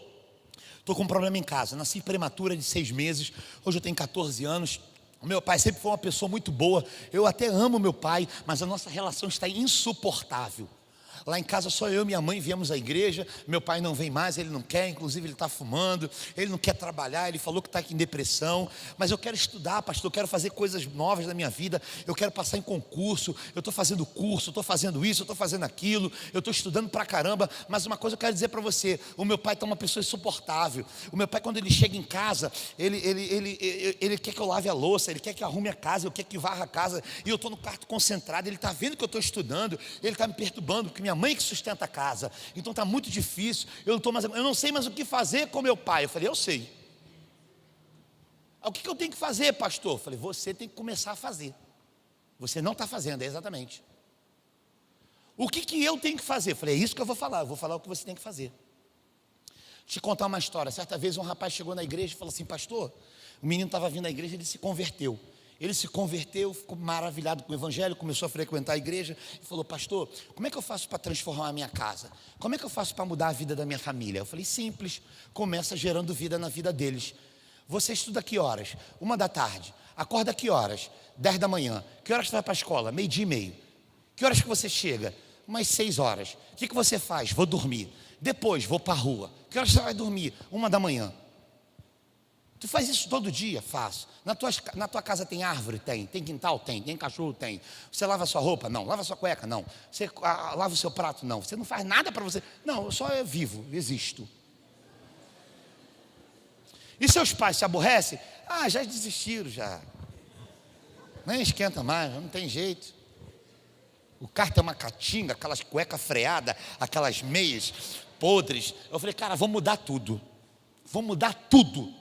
estou com um problema em casa, nasci prematura de 6 meses, hoje eu tenho 14 anos, o meu pai sempre foi uma pessoa muito boa, eu até amo meu pai, mas a nossa relação está insuportável. Lá em casa só eu e minha mãe viemos à igreja, meu pai não vem mais, ele não quer, inclusive ele está fumando, ele não quer trabalhar, ele falou que está aqui em depressão, mas eu quero estudar, pastor, eu quero fazer coisas novas na minha vida, eu quero passar em concurso, eu estou fazendo curso, eu estou fazendo isso, eu estou fazendo aquilo, eu estou estudando pra caramba, mas uma coisa eu quero dizer para você, o meu pai está uma pessoa insuportável, o meu pai quando ele chega em casa, ele quer que eu lave a louça, ele quer que eu arrume a casa, ele quer que eu varra a casa, e eu estou no quarto concentrado, ele está vendo que eu estou estudando, ele está me perturbando, porque minha mãe que sustenta a casa, então está muito difícil, eu não sei mais o que fazer com meu pai. Eu falei, eu sei. O que eu tenho que fazer, pastor? Eu falei, você tem que começar a fazer. Você não está fazendo, exatamente. O que eu tenho que fazer? Eu falei, é isso que eu vou falar o que você tem que fazer. Te contar uma história. Certa vez um rapaz chegou na igreja e falou assim, pastor, o menino estava vindo à igreja, ele se converteu. Ele se converteu, ficou maravilhado com o evangelho, começou a frequentar a igreja e falou, pastor, como é que eu faço para transformar a minha casa? Como é que eu faço para mudar a vida da minha família? Eu falei, simples, começa gerando vida na vida deles. Você estuda que horas? 1h, acorda que horas? 10 da manhã. Que horas você vai para a escola? 12:30. Que horas que você chega? Umas 6 horas. O que você faz? Vou dormir. Depois vou para a rua. Que horas você vai dormir? 1 da manhã. Tu faz isso todo dia? Faço. Na tua casa tem árvore? Tem. Tem quintal? Tem. Tem cachorro? Tem. Você lava a sua roupa? Não. Lava a sua cueca? Não. Você lava o seu prato? Não. Você não faz nada para você? Não, eu só vivo, existo. E seus pais se aborrecem? Ah, já desistiram já. Nem esquenta mais, não tem jeito. O carro tem uma catinga, aquelas cuecas freadas, aquelas meias podres. Eu falei, cara, vamos mudar tudo. Vamos mudar tudo.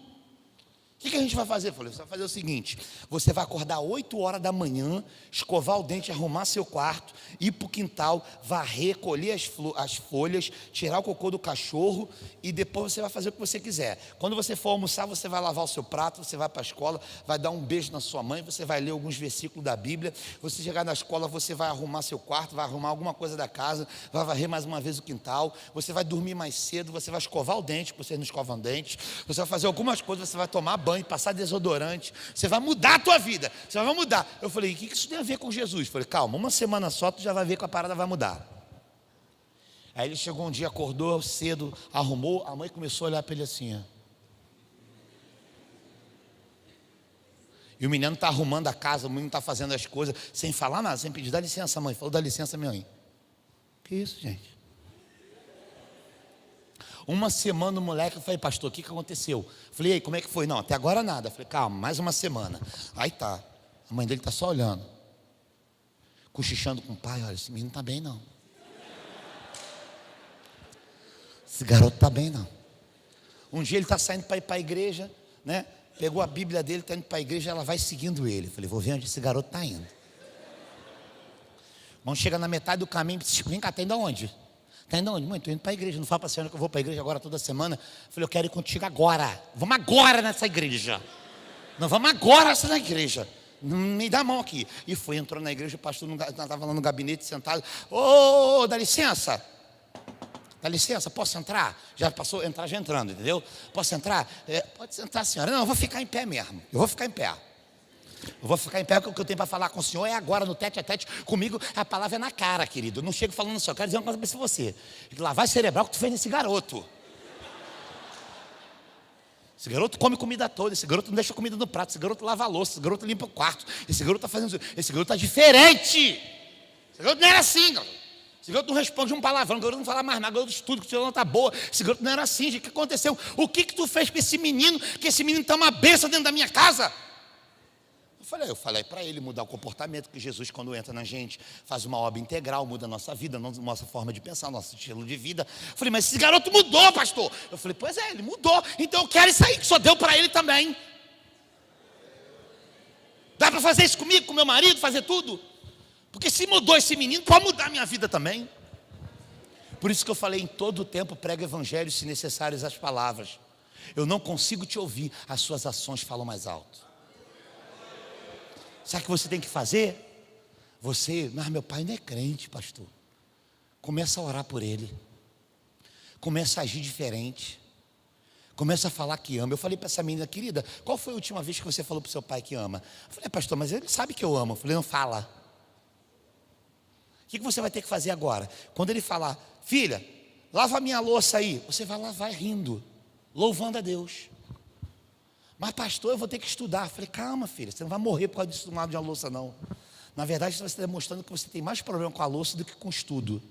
O que a gente vai fazer? Eu falei, você vai fazer o seguinte, você vai acordar 8 horas da manhã, escovar o dente, arrumar seu quarto, ir para o quintal, varrer, colher as folhas, tirar o cocô do cachorro e depois você vai fazer o que você quiser. Quando você for almoçar, você vai lavar o seu prato, você vai para a escola, vai dar um beijo na sua mãe, você vai ler alguns versículos da Bíblia, você chegar na escola, você vai arrumar seu quarto, vai arrumar alguma coisa da casa, vai varrer mais uma vez o quintal, você vai dormir mais cedo, você vai escovar o dente, porque vocês não escovam dente, você vai fazer algumas coisas, você vai tomar banho, passar desodorante, você vai mudar a tua vida, você vai mudar. Eu falei, o que isso tem a ver com Jesus? Eu falei, calma, uma semana só tu já vai ver que a parada vai mudar. Aí ele chegou um dia, acordou cedo, arrumou, a mãe começou a olhar para ele assim, ó. E o menino está arrumando a casa, o menino está fazendo as coisas, sem falar nada, sem pedir, dá licença mãe, falou, dá licença minha mãe. Que isso, gente? Uma semana o moleque, eu falei, pastor, o que aconteceu? Falei, ei, como é que foi? Não, até agora nada. Falei, calma, mais uma semana. Aí tá, a mãe dele está só olhando, cochichando com o pai, olha, esse menino não está bem não. Esse garoto está bem não. Um dia ele está saindo para ir para a igreja, né? Pegou a Bíblia dele, está indo para a igreja, ela vai seguindo ele. Falei, vou ver onde esse garoto está indo. Vamos chegar na metade do caminho, vem cá, está indo aonde? Está indo aonde? Mãe, estou indo para a igreja, não fala para a senhora que eu vou para a igreja agora toda semana. Falei, eu quero ir contigo agora. Vamos agora nessa igreja. Não, vamos agora nessa igreja. Me dá a mão aqui. E foi, entrou na igreja, o pastor estava lá no gabinete sentado. Ô, dá licença. Dá licença, posso entrar? Já passou, entrar já entrando, entendeu? Posso entrar? Pode sentar, senhora. Não, eu vou ficar em pé mesmo. Eu vou ficar em pé. Eu vou ficar em pé, porque o que eu tenho para falar com o senhor é agora, no tete a tete. Comigo, a palavra é na cara, querido. Eu não chego falando só, eu quero dizer uma coisa para você. Lavagem cerebral que tu fez nesse garoto. Esse garoto come comida toda, esse garoto não deixa comida no prato, esse garoto lava a louça, esse garoto limpa o quarto, esse garoto está fazendo isso, esse garoto está diferente. Esse garoto não era assim, garoto. Esse garoto não responde um palavrão, o garoto não fala mais nada, o garoto estuda, que o senhor não está boa. Esse garoto não era assim, gente. O que aconteceu? O que tu fez com esse menino, que esse menino está uma bênção dentro da minha casa? Eu falei para ele mudar o comportamento, que Jesus, quando entra na gente, faz uma obra integral, muda a nossa vida, nossa forma de pensar, nosso estilo de vida. Eu falei, mas esse garoto mudou, pastor. Eu falei, pois é, ele mudou, então eu quero isso aí, que só deu para ele também. Dá para fazer isso comigo, com meu marido, fazer tudo? Porque se mudou esse menino, pode mudar a minha vida também. Por isso que eu falei, em todo o tempo, prega o evangelho, se necessárias as palavras. Eu não consigo te ouvir, as suas ações falam mais alto. Sabe o que você tem que fazer? Mas meu pai não é crente, pastor. Começa a orar por ele. Começa a agir diferente. Começa a falar que ama. Eu falei para essa menina, querida, qual foi a última vez que você falou para o seu pai que ama? Eu falei, pastor, mas ele sabe que eu amo. Eu falei, não fala. O que você vai ter que fazer agora? Quando ele falar, filha, lava a minha louça aí. Você vai lavar rindo, louvando a Deus. Mas pastor, eu vou ter que estudar. Eu falei, calma filha, você não vai morrer por causa disso de uma louça não. Na verdade você está demonstrando que você tem mais problema com a louça do que com o estudo.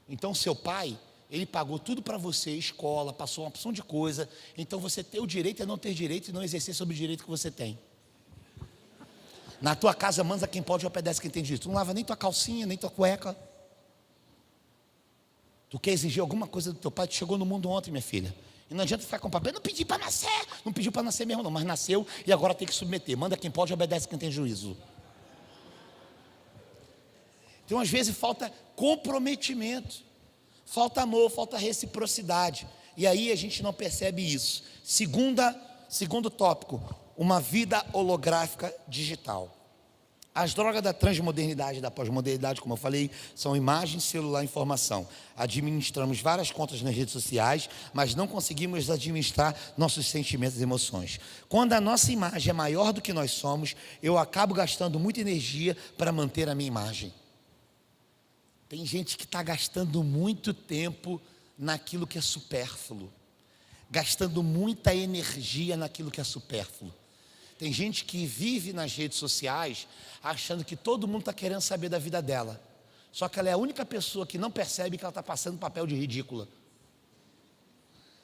Então seu pai, ele pagou tudo para você, escola, passou uma opção de coisa. Então você tem o direito a não ter direito e não exercer sobre o direito que você tem. Na tua casa manda quem pode e obedece quem tem direito. Tu não lava nem tua calcinha, nem tua cueca. Tu quer exigir alguma coisa do teu pai? Tu chegou no mundo ontem, minha filha. E não adianta ficar com papel, não pedi para nascer. Não pediu para nascer mesmo não, mas nasceu e agora tem que submeter. Manda quem pode e obedece quem tem juízo. Então às vezes falta comprometimento, falta amor, falta reciprocidade. E aí a gente não percebe isso. Segundo tópico, uma vida holográfica digital. As drogas da transmodernidade e da pós-modernidade, como eu falei, são imagem, celular e informação. Administramos várias contas nas redes sociais, mas não conseguimos administrar nossos sentimentos e emoções. Quando a nossa imagem é maior do que nós somos, eu acabo gastando muita energia para manter a minha imagem. Tem gente que está gastando muito tempo naquilo que é supérfluo, gastando muita energia naquilo que é supérfluo. Tem gente que vive nas redes sociais achando que todo mundo está querendo saber da vida dela. Só que ela é a única pessoa que não percebe que ela está passando papel de ridícula.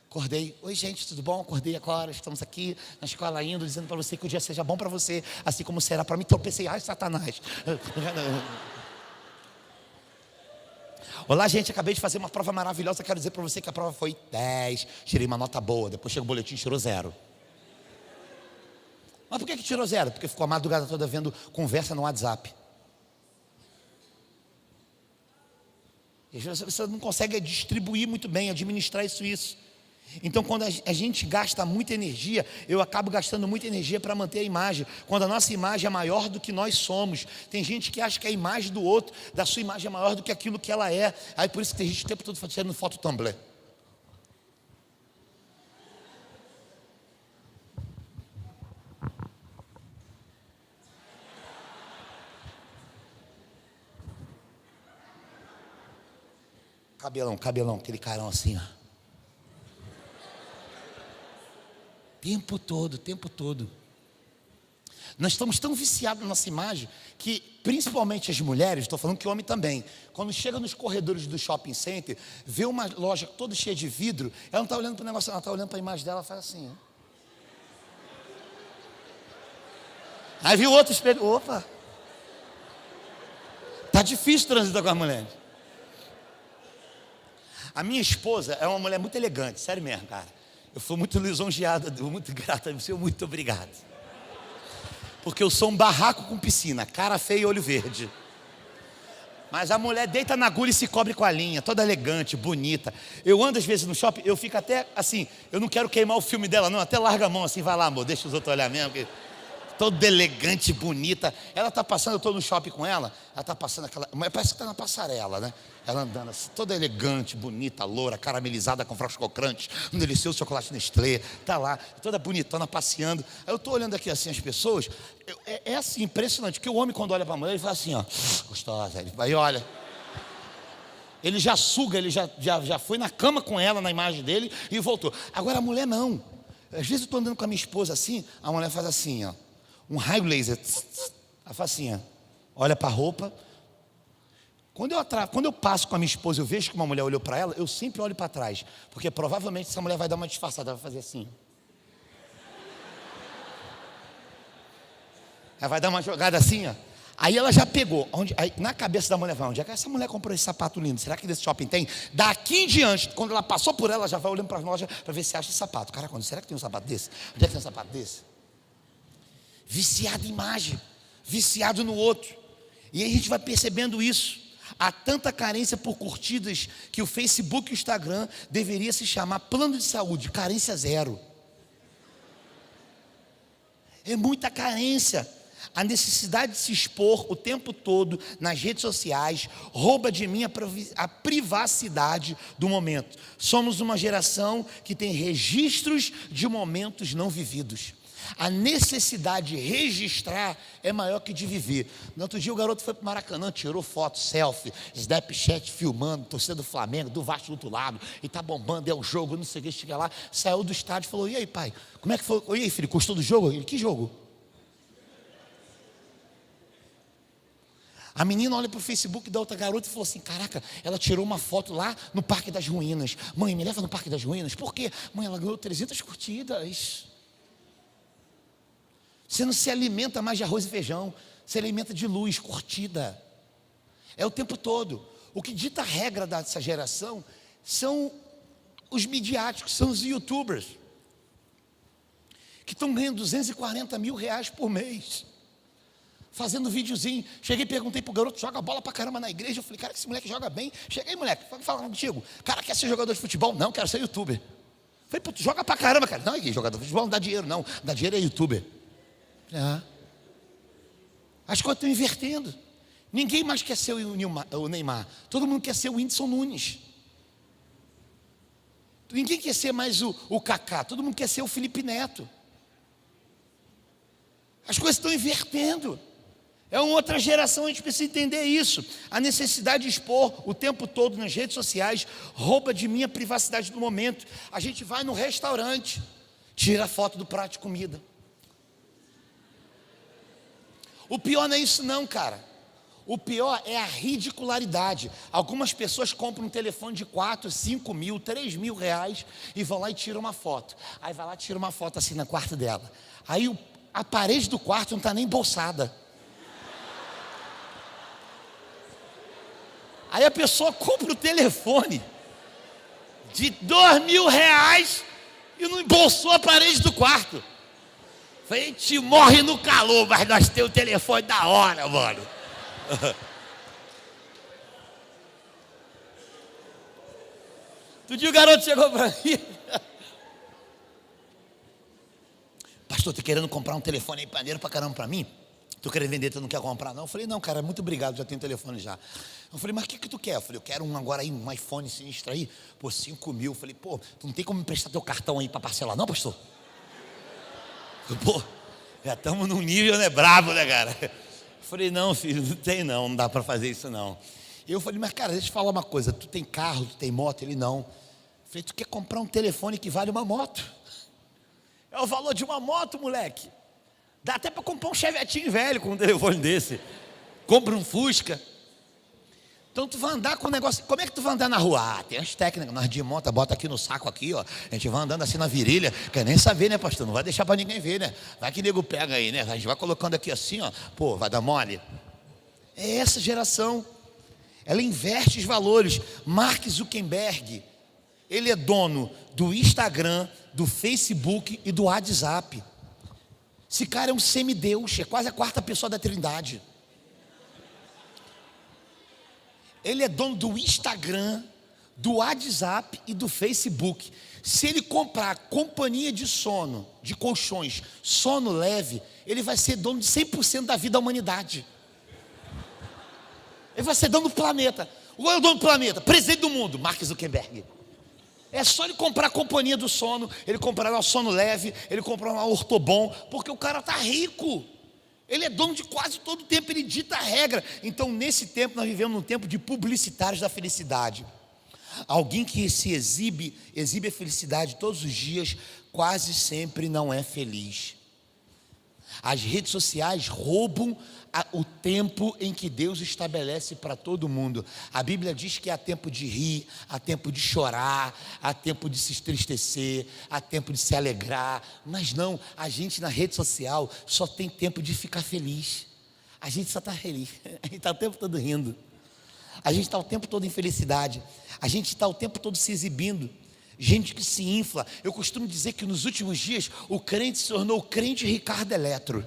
Acordei, oi gente, tudo bom? Acordei agora, estamos aqui na escola indo, dizendo para você que o dia seja bom para você, assim como será para mim. Então eu pensei, ai Satanás. Olá gente, acabei de fazer uma prova maravilhosa, quero dizer para você que a prova foi 10, tirei uma nota boa, depois chega o boletim e tirou 0. Mas por que tirou 0? Porque ficou a madrugada toda vendo conversa no WhatsApp. E você não consegue distribuir muito bem, administrar isso. Então quando a gente gasta muita energia, eu acabo gastando muita energia para manter a imagem. Quando a nossa imagem é maior do que nós somos. Tem gente que acha que a imagem do outro, da sua imagem é maior do que aquilo que ela é. Aí por isso que tem gente o tempo todo fazendo foto Tumblr. Cabelão, aquele carão assim, ó. Tempo todo. Nós estamos tão viciados na nossa imagem que, principalmente as mulheres, estou falando que o homem também, quando chega nos corredores do shopping center, vê uma loja toda cheia de vidro, ela não está olhando para o negócio, ela está olhando para a imagem dela, faz assim, ó. Aí viu outro espelho, opa, está difícil transitar com as mulheres. A minha esposa é uma mulher muito elegante, sério mesmo, cara. Eu fui muito lisonjeado, muito grato a você, muito obrigado. Porque eu sou um barraco com piscina, cara feia e olho verde. Mas a mulher deita na agulha e se cobre com a linha, toda elegante, bonita. Eu ando às vezes no shopping, eu fico até assim, eu não quero queimar o filme dela não, até larga a mão assim, vai lá amor, deixa os outros olhar mesmo. Porque toda elegante, bonita. Ela está passando, eu estou no shopping com ela está passando aquela, parece que está na passarela, né? Ela andando assim, toda elegante, bonita, loura, caramelizada com frasco crocante, um delicioso chocolate Nestlé, está lá, toda bonitona, passeando. Aí eu estou olhando aqui assim as pessoas, é assim, impressionante, porque o homem quando olha para a mulher, ele fala assim, ó, gostosa, aí olha, ele já suga, ele já foi na cama com ela, na imagem dele, e voltou. Agora a mulher não, às vezes eu estou andando com a minha esposa assim, a mulher faz assim, ó, um raio laser, ela faz assim, ó, olha para a roupa. Quando eu passo com a minha esposa, eu vejo que uma mulher olhou para ela, eu sempre olho para trás, porque provavelmente essa mulher vai dar uma disfarçada, vai fazer assim. Ela vai dar uma jogada assim, ó. Aí ela já pegou. Aí, na cabeça da mulher, vai, onde é que essa mulher comprou esse sapato lindo? Será que desse shopping tem? Daqui em diante, quando ela passou por ela já vai olhando para as lojas para ver se acha esse sapato. Cara, será que tem um sapato desse? Onde é que tem um sapato desse? Viciado em imagem, viciado no outro. E aí a gente vai percebendo isso. Há tanta carência por curtidas que o Facebook e o Instagram deveria se chamar plano de saúde, carência zero. É muita carência. A necessidade de se expor o tempo todo nas redes sociais rouba de mim a privacidade do momento. Somos uma geração que tem registros de momentos não vividos. A necessidade de registrar é maior que de viver. No outro dia o garoto foi para o Maracanã, tirou foto, selfie, Snapchat filmando, torcida do Flamengo, do Vasco do outro lado, e tá bombando, é o jogo, não sei o que, chega lá, saiu do estádio e falou, e aí pai, como é que foi? E aí filho, gostou do jogo? Ele, que jogo? A menina olha para o Facebook da outra garota e falou assim, caraca, ela tirou uma foto lá no Parque das Ruínas. Mãe, me leva no Parque das Ruínas. Por quê? Mãe, ela ganhou 300 curtidas. Você não se alimenta mais de arroz e feijão, se alimenta de luz, curtida. É o tempo todo. O que dita a regra dessa geração são os midiáticos, são os youtubers, que estão ganhando 240 mil reais por mês, fazendo videozinho. Cheguei e perguntei para o garoto, joga bola pra caramba na igreja. Eu falei, cara, esse moleque joga bem. Cheguei, moleque, fala contigo. Cara, quer ser jogador de futebol? Não, quero ser youtuber. Falei, pô, tu joga pra caramba, cara. Não, jogador de futebol não dá dinheiro, não. Dá dinheiro é youtuber. As coisas estão invertendo. Ninguém mais quer ser o Neymar. Todo mundo quer ser o Whindersson Nunes. Ninguém quer ser mais o Kaká. Todo mundo quer ser o Felipe Neto. As coisas estão invertendo. É uma outra geração, a gente precisa entender isso. A necessidade de expor o tempo todo nas redes sociais rouba de mim a privacidade do momento. A gente vai no restaurante, tira a foto do prato de comida. O pior não é isso não, cara. O pior é a ridicularidade. Algumas pessoas compram um telefone de 4, 5 mil, 3 mil reais e vão lá e tiram uma foto. Aí vai lá e tira uma foto assim no quarto dela. Aí a parede do quarto não está nem embolsada. Aí a pessoa compra o telefone de 2 mil reais e não embolsou a parede do quarto. A gente morre no calor, mas nós temos o telefone da hora, mano. Outro dia o garoto chegou para mim. Pastor, tô querendo comprar um telefone aí maneiro pra caramba pra mim. Tô querendo vender, tu não quer comprar não? Eu falei, não cara, muito obrigado, já tenho telefone já. Eu falei, mas o que tu quer? Eu falei, eu quero um agora aí, um iPhone sinistro aí, por 5 mil. Eu falei, pô, tu não tem como me prestar teu cartão aí pra parcelar não, pastor? Pô, já estamos num nível, né, brabo, né, cara? Eu falei, não, filho, não tem não dá para fazer isso não. Eu falei, mas cara, deixa eu te falar uma coisa, tu tem carro, tu tem moto? Ele não. Eu falei, tu quer comprar um telefone que vale uma moto? É o valor de uma moto, moleque. Dá até para comprar um Chevetinho velho com um telefone desse. Compra um Fusca. Então tu vai andar com um negócio. Como é que tu vai andar na rua? Tem as técnicas, nós de monta, bota aqui no saco aqui, ó. A gente vai andando assim na virilha. Quer nem saber, né, pastor? Não vai deixar para ninguém ver, né? Vai que nego pega aí, né? A gente vai colocando aqui assim, ó. Pô, vai dar mole. É essa geração. Ela inverte os valores. Mark Zuckerberg, ele é dono do Instagram, do Facebook e do WhatsApp. Esse cara é um semideus, é quase a quarta pessoa da Trindade. Ele é dono do Instagram, do WhatsApp e do Facebook. Se ele comprar companhia de sono, de colchões, sono leve, ele vai ser dono de 100% da vida da humanidade. Ele vai ser dono do planeta. Qual é o dono do planeta? Presidente do mundo, Mark Zuckerberg. É só ele comprar a companhia do sono, ele comprar o sono leve, ele comprar uma ortobon, porque o cara está rico. Ele é dono de quase todo o tempo, ele dita a regra. Então nesse tempo nós vivemos num tempo de publicitários da felicidade. Alguém que se exibe a felicidade todos os dias, quase sempre não é feliz. As redes sociais roubam o tempo em que Deus estabelece para todo mundo. A Bíblia diz que há tempo de rir, há tempo de chorar, há tempo de se entristecer, há tempo de se alegrar. Mas não, a gente na rede social só tem tempo de ficar feliz. A gente só está feliz, a gente está o tempo todo rindo. A gente está o tempo todo em felicidade. A gente está o tempo todo se exibindo. Gente que se infla. Eu costumo dizer que nos últimos dias o crente se tornou o crente Ricardo Eletro.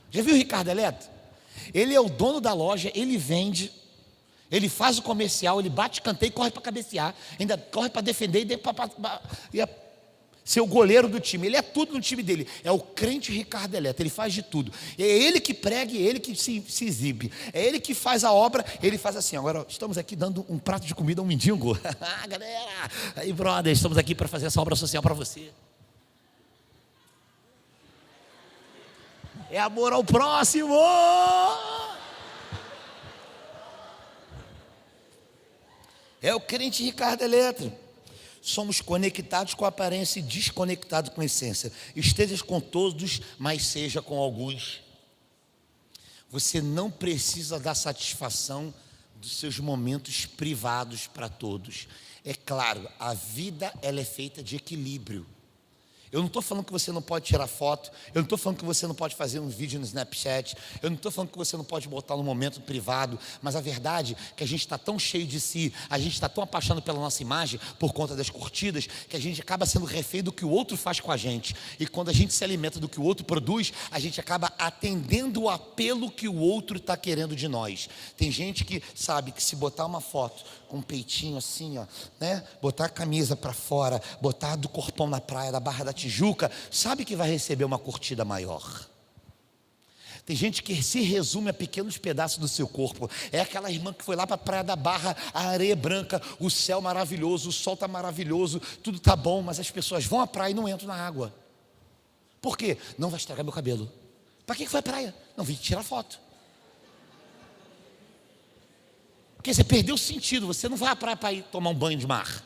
Já viu o Ricardo Eletro? Ele é o dono da loja, ele vende, ele faz o comercial, ele bate canteio e corre para cabecear, ainda corre para defender e ser o goleiro do time. Ele é tudo no time dele. É o crente Ricardo Eletro, ele faz de tudo. É ele que prega e ele que se exibe. É ele que faz a obra, ele faz assim. Agora estamos aqui dando um prato de comida a um mendigo. Galera, aí brother, estamos aqui para fazer essa obra social para você. É amor ao próximo. É o crente Ricardo Eletro. Somos conectados com a aparência e desconectados com a essência. Esteja com todos, mas seja com alguns. Você não precisa dar satisfação dos seus momentos privados para todos. É claro, a vida ela é feita de equilíbrio. Eu não estou falando que você não pode tirar foto, eu não estou falando que você não pode fazer um vídeo no Snapchat, eu não estou falando que você não pode botar no momento privado, mas a verdade é que a gente está tão cheio de si, a gente está tão apaixonado pela nossa imagem, por conta das curtidas, que a gente acaba sendo refém do que o outro faz com a gente. E quando a gente se alimenta do que o outro produz, a gente acaba atendendo o apelo que o outro está querendo de nós. Tem gente que sabe que se botar uma foto com um peitinho assim, ó, né? Botar a camisa para fora, botar do corpão na praia, da Barra da Tijuca, sabe que vai receber uma curtida maior. Tem gente que se resume a pequenos pedaços do seu corpo. É aquela irmã que foi lá para a Praia da Barra, a areia branca, o céu maravilhoso, o sol está maravilhoso, tudo está bom, mas as pessoas vão à praia e não entram na água. Por quê? Não vai estragar meu cabelo. Para que foi à praia? Não, vim tirar foto. Porque você perdeu o sentido. Você não vai à praia para ir tomar um banho de mar.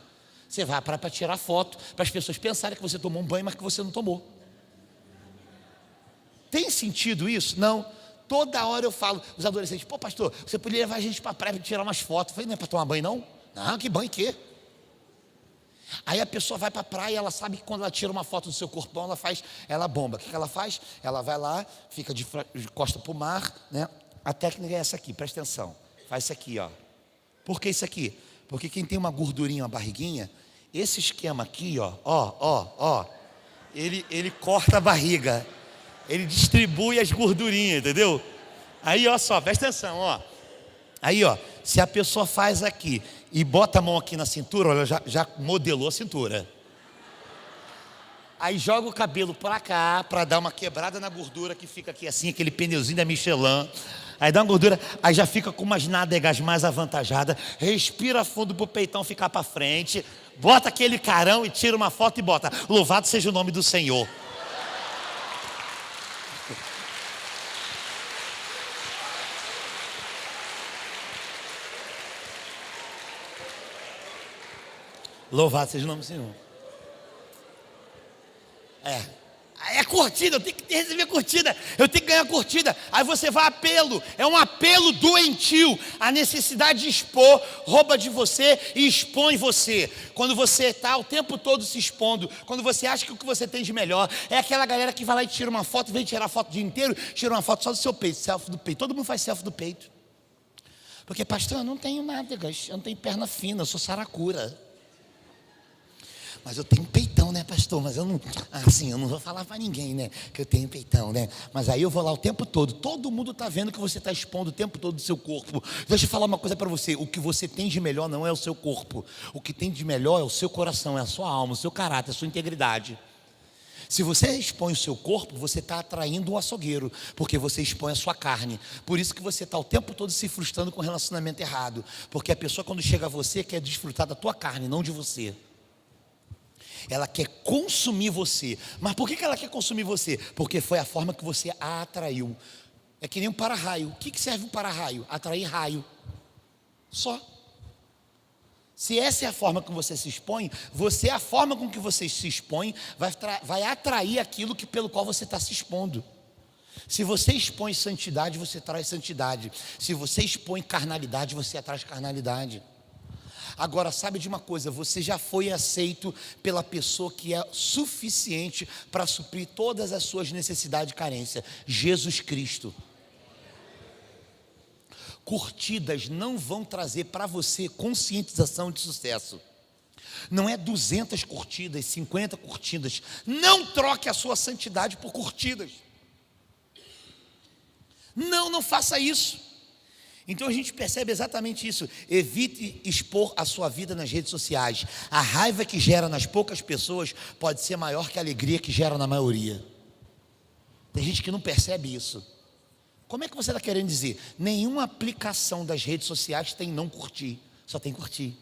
Você vai à praia para tirar foto, para as pessoas pensarem que você tomou um banho, mas que você não tomou. Tem sentido isso? Não. Toda hora eu falo, os adolescentes, pô pastor, você poderia levar a gente para a praia para tirar umas fotos. Eu falei, não é para tomar banho não? Não, que banho que? Aí a pessoa vai para a praia, ela sabe que quando ela tira uma foto do seu corpão, ela bomba. O que ela faz? Ela vai lá, fica de costa para o mar, né? A técnica é essa aqui, presta atenção. Faz isso aqui, ó. Por que isso aqui? Porque quem tem uma gordurinha, uma barriguinha, esse esquema aqui, ó, ele corta a barriga, ele distribui as gordurinhas, entendeu? Aí, ó só, presta atenção, ó. Aí, ó, se a pessoa faz aqui e bota a mão aqui na cintura, olha, já modelou a cintura. Aí joga o cabelo para cá, para dar uma quebrada na gordura que fica aqui assim, aquele pneuzinho da Michelin. Aí dá uma gordura, aí já fica com umas nádegas mais avantajadas. Respira fundo pro peitão ficar para frente. Bota aquele carão e tira uma foto e bota: louvado seja o nome do Senhor. Louvado seja o nome do Senhor. É curtida, eu tenho que receber curtida, eu tenho que ganhar curtida. Aí você vai apelo, é um apelo doentio. A necessidade de expor rouba de você e expõe você. Quando você está o tempo todo se expondo, quando você acha que o que você tem de melhor é aquela galera que vai lá e tira uma foto, vem tirar foto o dia inteiro, tira uma foto só do seu peito, selfie do peito. Todo mundo faz selfie do peito. Porque, pastor, eu não tenho nádegas, eu não tenho perna fina, eu sou saracura. Mas eu tenho peitão, né, pastor? Mas eu não, assim, eu não vou falar para ninguém, né, que eu tenho peitão, né? Mas aí eu vou lá o tempo todo. Todo mundo está vendo que você está expondo o tempo todo do seu corpo. Deixa eu falar uma coisa para você. O que você tem de melhor não é o seu corpo. O que tem de melhor é o seu coração, é a sua alma, o seu caráter, a sua integridade. Se você expõe o seu corpo, você está atraindo um açougueiro, porque você expõe a sua carne. Por isso que você está o tempo todo se frustrando com o relacionamento errado. Porque a pessoa, quando chega a você, quer desfrutar da tua carne, não de você. Ela quer consumir você. Mas por que ela quer consumir você? Porque foi a forma que você a atraiu. É que nem um para-raio. O que serve um para-raio? Atrair raio. Só. Se essa é a forma que você se expõe, a forma com que você se expõe vai atrair aquilo pelo qual você está se expondo. Se você expõe santidade, você traz santidade. Se você expõe carnalidade, você traz carnalidade. Agora, sabe de uma coisa, você já foi aceito pela pessoa que é suficiente para suprir todas as suas necessidades e carências, Jesus Cristo. Curtidas não vão trazer para você conscientização de sucesso. Não é 200 curtidas, 50 curtidas. Não troque a sua santidade por curtidas. Não faça isso. Então a gente percebe exatamente isso. Evite expor a sua vida nas redes sociais. A raiva que gera nas poucas pessoas pode ser maior que a alegria que gera na maioria. Tem gente que não percebe isso. Como é que você está querendo dizer? Nenhuma aplicação das redes sociais tem não curtir, só tem curtir.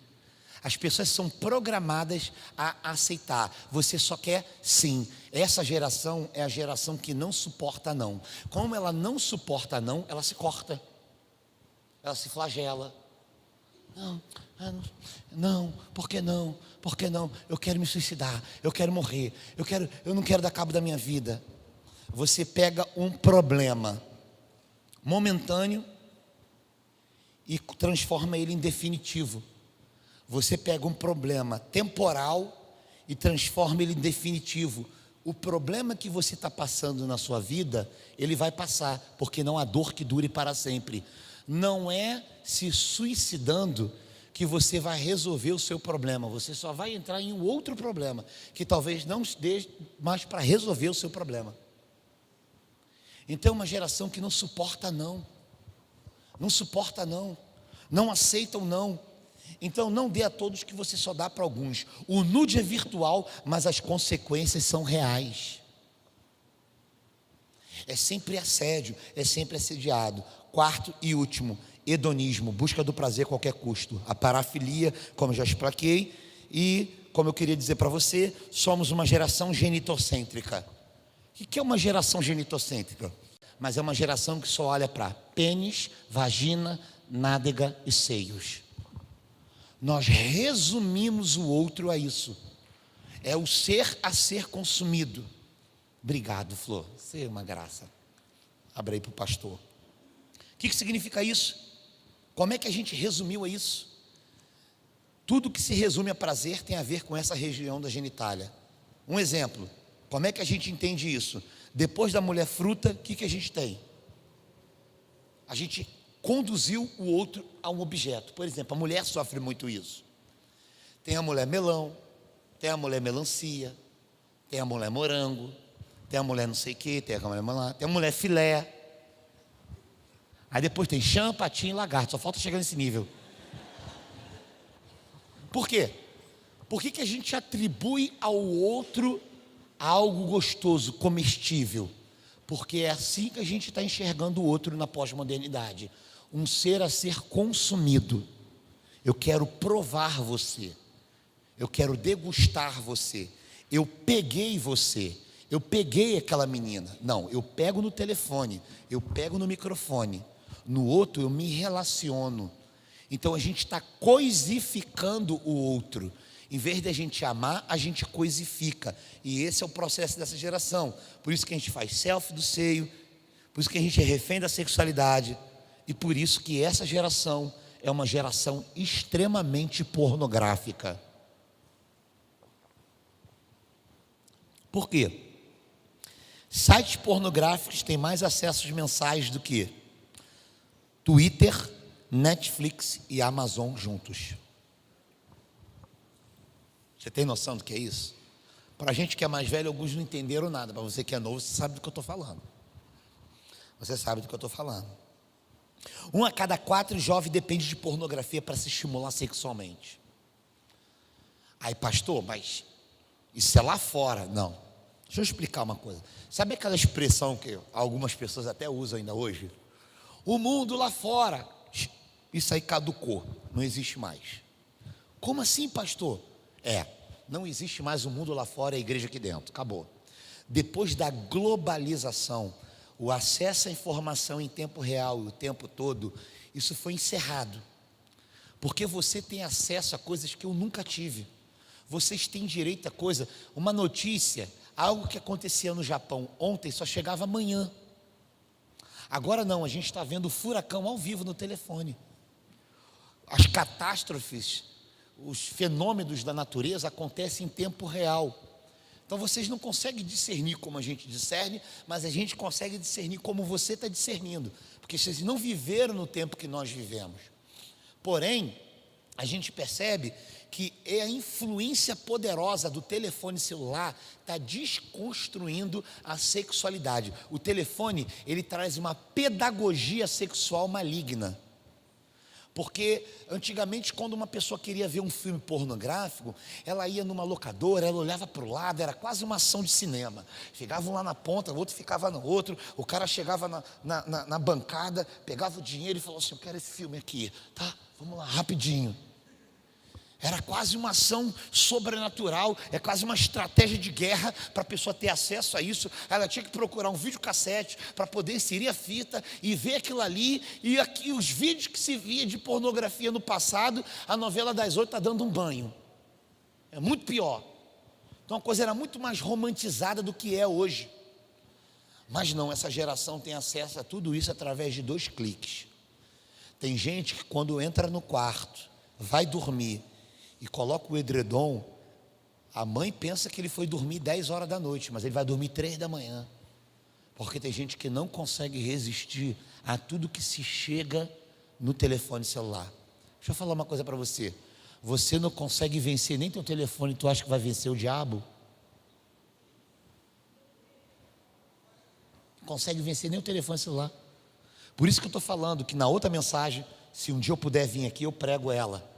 As pessoas são programadas a aceitar. Você só quer sim. Essa geração é a geração que não suporta não. Como ela não suporta não, ela se corta. Ela se flagela. Não, por que não? Por que não? Eu quero me suicidar, eu quero morrer, eu não quero dar cabo da minha vida. Você pega um problema momentâneo e transforma ele em definitivo. Você pega um problema temporal e transforma ele em definitivo. O problema que você está passando na sua vida, ele vai passar, porque não há dor que dure para sempre. Não é se suicidando que você vai resolver o seu problema. Você só vai entrar em um outro problema, que talvez não dê mais para resolver o seu problema. Então é uma geração que não suporta não. Não suporta não. Não aceitam não. Então não dê a todos que você só dá para alguns. O nude é virtual, mas as consequências são reais. É sempre assédio, é sempre assediado. Quarto e último, hedonismo, busca do prazer a qualquer custo. A parafilia, como eu já expliquei, e como eu queria dizer para você, somos uma geração genitocêntrica. O que é uma geração genitocêntrica? Mas é uma geração que só olha para pênis, vagina, nádega e seios. Nós resumimos o outro a isso. É o ser a ser consumido. Obrigado, Flor. Você é uma graça. Abre aí para o pastor. O que significa isso? Como é que a gente resumiu a isso? Tudo que se resume a prazer tem a ver com essa região da genitália. Um exemplo. Como é que a gente entende isso? Depois da mulher fruta, o que a gente tem? A gente conduziu o outro a um objeto. Por exemplo, a mulher sofre muito isso. Tem a mulher melão, tem a mulher melancia, tem a mulher morango, tem a mulher não sei o que, tem a mulher melã, tem a mulher filé. Aí depois tem chã, patinho e lagarto. Só falta chegar nesse nível. Por quê? Por que a gente atribui ao outro algo gostoso, comestível? Porque é assim que a gente está enxergando o outro na pós-modernidade. Um ser a ser consumido. Eu quero provar você. Eu quero degustar você. Eu peguei você. Eu peguei aquela menina. Não, eu pego no telefone. Eu pego no microfone. No outro eu me relaciono. Então a gente está coisificando o outro. Em vez de a gente amar, a gente coisifica. E esse é o processo dessa geração. Por isso que a gente faz selfie do seio. Por isso que a gente é refém da sexualidade. E por isso que essa geração é uma geração extremamente pornográfica. Por quê? Sites pornográficos têm mais acessos mensais do que Twitter, Netflix e Amazon juntos. Você tem noção do que é isso? Para a gente que é mais velho, alguns não entenderam nada. Para você que é novo, você sabe do que eu estou falando. Você sabe do que eu estou falando. 1 a cada 4 jovens depende de pornografia para se estimular sexualmente. Aí, pastor, mas isso é lá fora. Não. Deixa eu explicar uma coisa. Sabe aquela expressão que algumas pessoas até usam ainda hoje? O mundo lá fora. Isso aí caducou. Não existe mais. Como assim, pastor? Não existe mais o mundo lá fora e a igreja aqui dentro. Acabou. Depois da globalização, o acesso à informação em tempo real e o tempo todo, isso foi encerrado. Porque você tem acesso a coisas que eu nunca tive. Vocês têm direito a coisa. Uma notícia, algo que acontecia no Japão ontem, só chegava amanhã. Agora não, a gente está vendo o furacão ao vivo no telefone. As catástrofes, os fenômenos da natureza acontecem em tempo real. Então vocês não conseguem discernir como a gente discerne, mas a gente consegue discernir como você está discernindo, porque vocês não viveram no tempo que nós vivemos. Porém, a gente percebe que a influência poderosa do telefone celular está desconstruindo a sexualidade. O telefone, ele traz uma pedagogia sexual maligna. Porque antigamente, quando uma pessoa queria ver um filme pornográfico, ela ia numa locadora, ela olhava para o lado, era quase uma ação de cinema. Chegavam lá na ponta, o outro ficava no outro, o cara chegava na bancada, pegava o dinheiro e falou assim: eu quero esse filme aqui, tá? Vamos lá, rapidinho. Era quase uma ação sobrenatural, é quase uma estratégia de guerra para a pessoa ter acesso a isso. Ela tinha que procurar um videocassete para poder inserir a fita e ver aquilo ali. E aqui, os vídeos que se via de pornografia no passado, a novela das 8 está dando um banho. É muito pior. Então a coisa era muito mais romantizada do que é hoje. Mas não, essa geração tem acesso a tudo isso através de 2 cliques. Tem gente que quando entra no quarto, vai dormir e coloca o edredom, a mãe pensa que ele foi dormir 10 horas da noite, mas ele vai dormir 3 da manhã, porque tem gente que não consegue resistir a tudo que se chega no telefone celular. Deixa eu falar uma coisa para você: você não consegue vencer nem teu telefone, tu acha que vai vencer o diabo? Não consegue vencer nem o telefone celular. Por isso que eu estou falando que na outra mensagem, se um dia eu puder vir aqui, eu prego ela,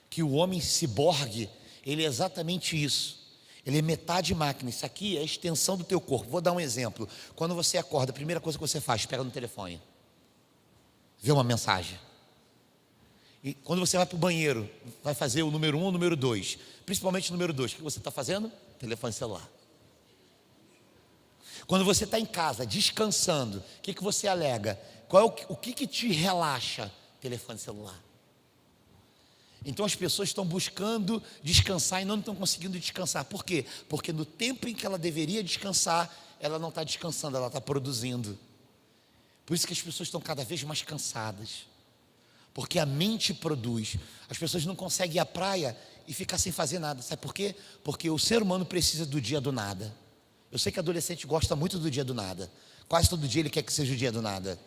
que o homem ciborgue, ele é exatamente isso. Ele é metade máquina. Isso aqui é a extensão do teu corpo. Vou dar um exemplo. Quando você acorda, a primeira coisa que você faz, pega no telefone, vê uma mensagem. E quando você vai para o banheiro, vai fazer o número 1 ou o número 2, principalmente o número 2, o que você está fazendo? Telefone celular. Quando você está em casa, descansando, o que você alega? O que te relaxa? Telefone celular. Então as pessoas estão buscando descansar e não estão conseguindo descansar. Por quê? Porque no tempo em que ela deveria descansar, ela não está descansando, ela está produzindo. Por isso que as pessoas estão cada vez mais cansadas, porque a mente produz. As pessoas não conseguem ir à praia e ficar sem fazer nada. Sabe por quê? Porque o ser humano precisa do dia do nada. Eu sei que adolescente gosta muito do dia do nada. Quase todo dia ele quer que seja o dia do nada.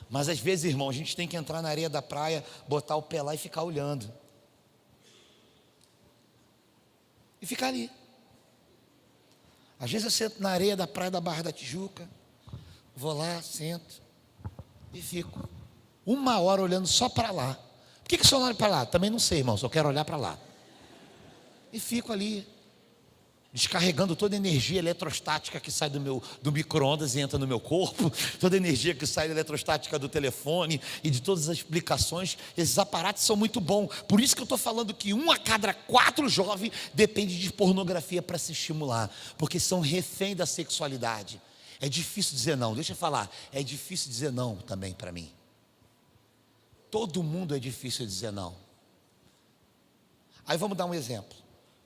Mas às vezes, irmão, a gente tem que entrar na areia da praia, botar o pé lá e ficar olhando. E ficar ali. Às vezes eu sento na areia da praia da Barra da Tijuca, vou lá, sento e fico 1 hora olhando só para lá. Por que só olho para lá? Também não sei, irmão, só quero olhar para lá. E fico ali, descarregando toda a energia eletrostática que sai do micro-ondas e entra no meu corpo, toda a energia que sai da eletrostática do telefone e de todas as explicações. Esses aparatos são muito bons. Por isso que eu estou falando que 1 a cada 4 jovens depende de pornografia para se estimular, porque são refém da sexualidade. É difícil dizer não, deixa eu falar, é difícil dizer não também para mim. Todo mundo é difícil dizer não. Aí vamos dar um exemplo.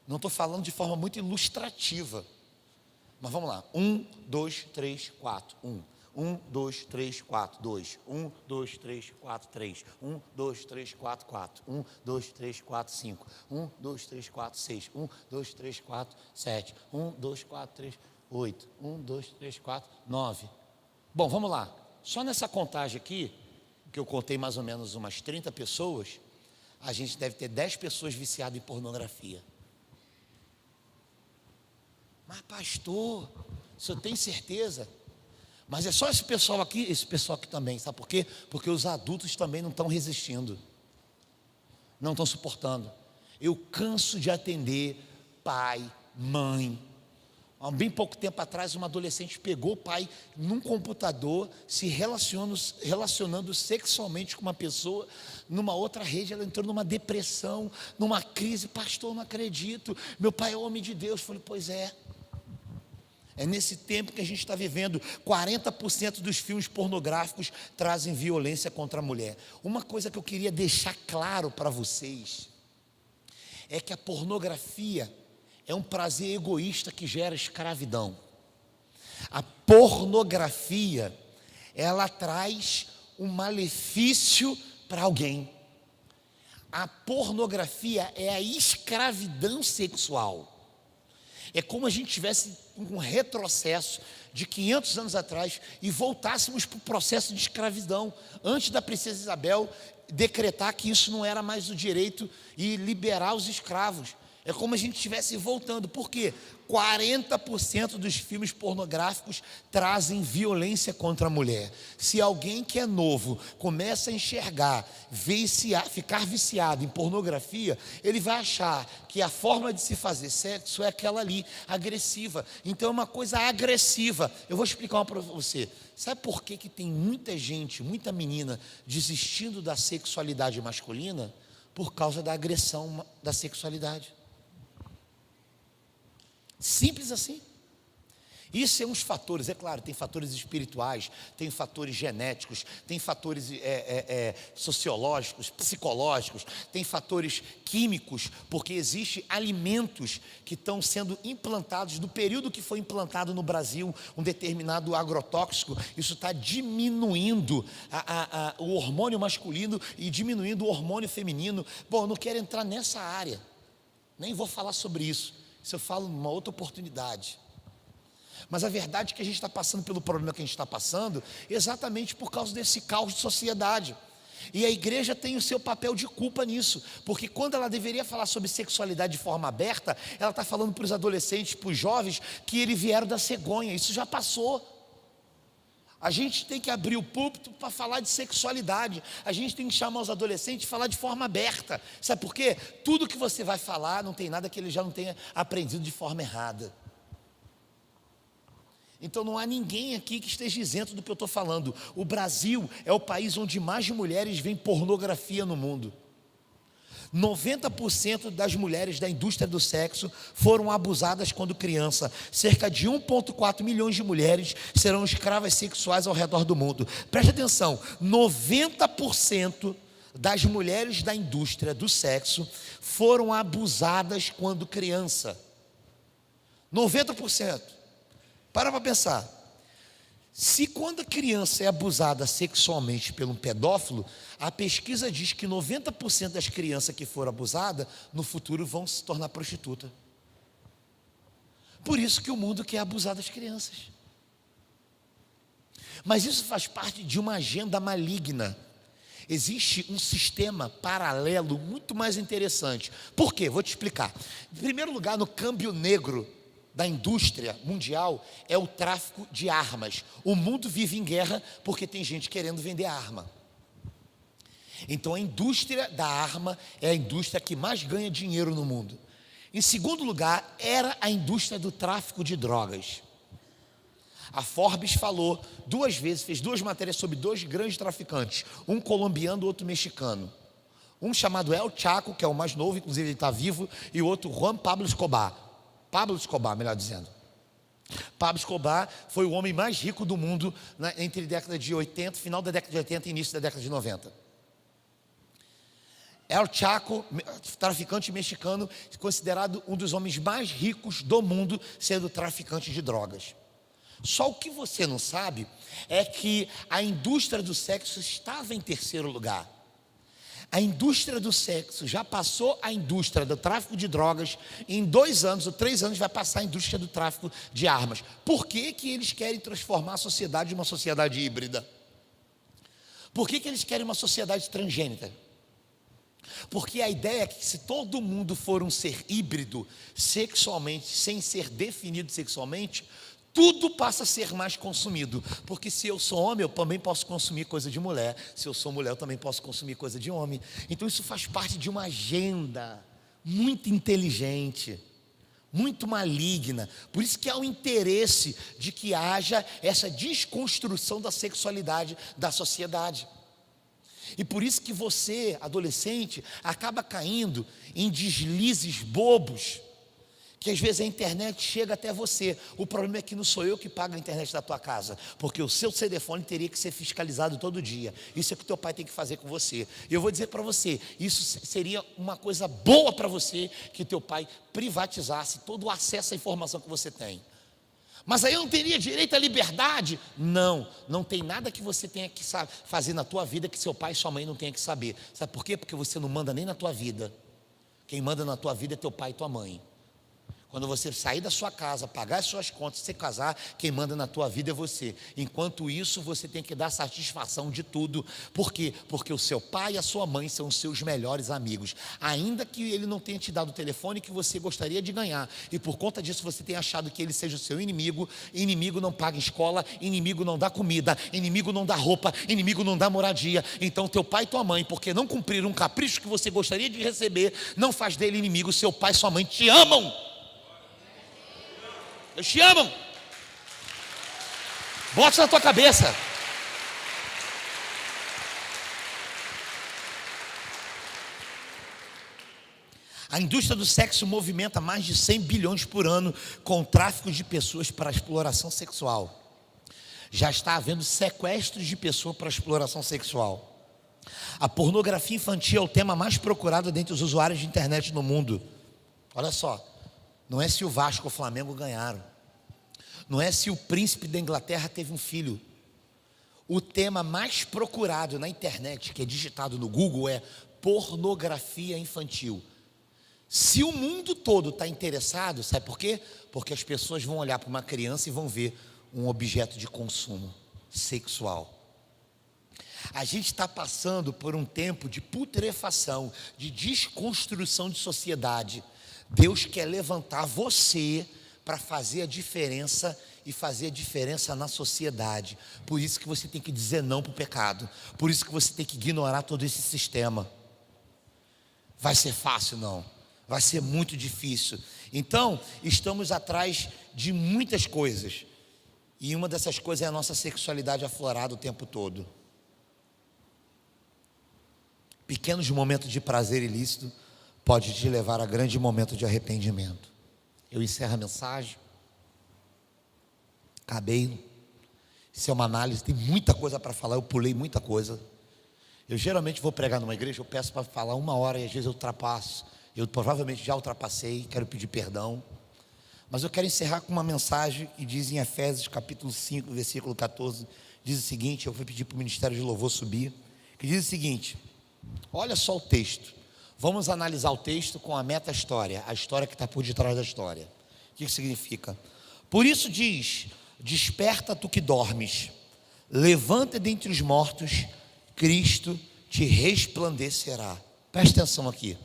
Não estou falando de forma muito ilustrativa, mas vamos lá. 1, 2, 3, 4, 1. 1, 2, 3, 4, 2. 1, 2, 3, 4, 3. 1, 2, 3, 4, 4. 1, 2, 3, 4, 5. 1, 2, 3, 4, 6. 1, 2, 3, 4, 7. 1, 2, 4, 3, 8. 1, 2, 3, 4, 9. Bom, vamos lá. Só nessa contagem aqui, que eu contei mais ou menos umas 30 pessoas, a gente deve ter 10 pessoas viciadas em pornografia. Mas pastor, o senhor tem certeza? Mas é só esse pessoal aqui também, sabe por quê? Porque os adultos também não estão resistindo, não estão suportando. Eu canso de atender pai, mãe. Há bem pouco tempo atrás, uma adolescente pegou o pai num computador, se relacionando sexualmente com uma pessoa, numa outra rede. Ela entrou numa depressão, numa crise. Pastor, não acredito, meu pai é homem de Deus. Eu falei, pois é. É nesse tempo que a gente está vivendo. 40% dos filmes pornográficos trazem violência contra a mulher. Uma coisa que eu queria deixar claro para vocês é que a pornografia é um prazer egoísta que gera escravidão. A pornografia, ela traz um malefício para alguém. A pornografia é a escravidão sexual. É como a gente tivesse um retrocesso de 500 anos atrás e voltássemos para o processo de escravidão, antes da princesa Isabel decretar que isso não era mais o direito e liberar os escravos. É como a gente estivesse voltando. Por quê? 40% dos filmes pornográficos trazem violência contra a mulher. Se alguém que é novo começa a enxergar, ficar viciado em pornografia, ele vai achar que a forma de se fazer sexo é aquela ali, agressiva. Então é uma coisa agressiva. Eu vou explicar uma para você. Sabe por que tem muita gente, muita menina desistindo da sexualidade masculina? Por causa da agressão da sexualidade. Simples assim. Isso é uns fatores, é claro, tem fatores espirituais, tem fatores genéticos, tem fatores sociológicos, psicológicos, tem fatores químicos, porque existem alimentos que estão sendo implantados, no período que foi implantado no Brasil, um determinado agrotóxico, isso está diminuindo o hormônio masculino e diminuindo o hormônio feminino. Bom, eu não quero entrar nessa área, nem vou falar sobre isso. Isso eu falo numa outra oportunidade. Mas a verdade é que a gente está passando pelo problema que a gente está passando exatamente por causa desse caos de sociedade. E a igreja tem o seu papel de culpa nisso, porque quando ela deveria falar sobre sexualidade de forma aberta, ela está falando para os adolescentes, para os jovens, que eles vieram da cegonha. Isso já passou. A gente tem que abrir o púlpito para falar de sexualidade. A gente tem que chamar os adolescentes e falar de forma aberta. Sabe por quê? Tudo que você vai falar, não tem nada que ele já não tenha aprendido de forma errada. Então não há ninguém aqui que esteja isento do que eu estou falando. O Brasil é o país onde mais mulheres veem pornografia no mundo. 90% das mulheres da indústria do sexo foram abusadas quando criança. Cerca de 1,4 milhões de mulheres serão escravas sexuais ao redor do mundo. Preste atenção, 90% das mulheres da indústria do sexo foram abusadas quando criança. 90%. Para pensar. Se quando a criança é abusada sexualmente por um pedófilo, a pesquisa diz que 90% das crianças que foram abusadas, no futuro vão se tornar prostituta. Por isso que o mundo quer abusar das crianças. Mas isso faz parte de uma agenda maligna. Existe um sistema paralelo muito mais interessante. Por quê? Vou te explicar. Em primeiro lugar, no câmbio negro da indústria mundial é o tráfico de armas. O mundo vive em guerra porque tem gente querendo vender arma. Então a indústria da arma é a indústria que mais ganha dinheiro no mundo. Em segundo lugar, era a indústria do tráfico de drogas. A Forbes falou 2 vezes, fez 2 matérias sobre 2 grandes traficantes, um colombiano e outro mexicano. Um chamado El Chaco, que é o mais novo, inclusive ele está vivo, e o outro Juan Pablo Escobar. Pablo Escobar, melhor dizendo. Pablo Escobar foi o homem mais rico do mundo entre a década de 80, final da década de 80 e início da década de 90. El Chaco, traficante mexicano, considerado um dos homens mais ricos do mundo, sendo traficante de drogas. Só o que você não sabe é que a indústria do sexo estava em terceiro lugar. A indústria do sexo já passou a indústria do tráfico de drogas. Em 2 anos ou 3 anos vai passar a indústria do tráfico de armas. Por que eles querem transformar a sociedade em uma sociedade híbrida? Por que eles querem uma sociedade transgênica? Porque a ideia é que se todo mundo for um ser híbrido sexualmente, sem ser definido sexualmente, tudo passa a ser mais consumido. Porque se eu sou homem, eu também posso consumir coisa de mulher. Se eu sou mulher, eu também posso consumir coisa de homem. Então isso faz parte de uma agenda muito inteligente, muito maligna. Por isso que há o interesse de que haja essa desconstrução da sexualidade da sociedade. E por isso que você, adolescente, acaba caindo em deslizes bobos, que às vezes a internet chega até você. O problema é que não sou eu que pago a internet da tua casa, porque o seu telefone teria que ser fiscalizado todo dia. Isso é o que teu pai tem que fazer com você. E eu vou dizer para você, isso seria uma coisa boa para você, que teu pai privatizasse todo o acesso à informação que você tem. Mas aí eu não teria direito à liberdade? Não, não tem nada que você tenha que fazer na tua vida que seu pai e sua mãe não tenham que saber. Sabe por quê? Porque você não manda nem na tua vida. Quem manda na tua vida é teu pai e tua mãe. Quando você sair da sua casa, pagar as suas contas, se casar, quem manda na tua vida é você. Enquanto isso, você tem que dar satisfação de tudo. Por quê? Porque o seu pai e a sua mãe são os seus melhores amigos. Ainda que ele não tenha te dado o telefone que você gostaria de ganhar, e por conta disso você tenha achado que ele seja o seu inimigo, inimigo não paga escola, inimigo não dá comida, inimigo não dá roupa, inimigo não dá moradia. Então teu pai e tua mãe, porque não cumpriram um capricho que você gostaria de receber, não faz dele inimigo. Seu pai e sua mãe te amam. Eles te amam. Bota isso na tua cabeça. A indústria do sexo movimenta mais de 100 bilhões por ano com o tráfico de pessoas para exploração sexual. Já está havendo sequestros de pessoas para exploração sexual. A pornografia infantil é o tema mais procurado dentre os usuários de internet no mundo. Olha só, não é se o Vasco ou o Flamengo ganharam, não é se o príncipe da Inglaterra teve um filho. O tema mais procurado na internet, que é digitado no Google, é pornografia infantil. Se o mundo todo está interessado, sabe por quê? Porque as pessoas vão olhar para uma criança e vão ver um objeto de consumo sexual. A gente está passando por um tempo de putrefação, de desconstrução de sociedade. Deus quer levantar você para fazer a diferença e fazer a diferença na sociedade. Por isso que você tem que dizer não para o pecado. Por isso que você tem que ignorar todo esse sistema. Vai ser fácil? Não. Vai ser muito difícil. Então, estamos atrás de muitas coisas. E uma dessas coisas é a nossa sexualidade aflorada o tempo todo. Pequenos momentos de prazer ilícito pode te levar a grande momento de arrependimento. Eu encerro a mensagem. Acabei. Isso é uma análise, tem muita coisa para falar, eu pulei muita coisa. Eu geralmente vou pregar numa igreja, eu peço para falar 1 hora e às vezes eu ultrapasso. Eu provavelmente já ultrapassei, quero pedir perdão. Mas eu quero encerrar com uma mensagem que diz em Efésios capítulo 5, versículo 14, diz o seguinte, eu vou pedir para o Ministério de Louvor subir, que diz o seguinte, olha só o texto. Vamos analisar o texto com a meta-história, a história que está por detrás da história. O que significa? Por isso diz, desperta tu que dormes, levanta dentre os mortos, Cristo te resplandecerá. Presta atenção aqui.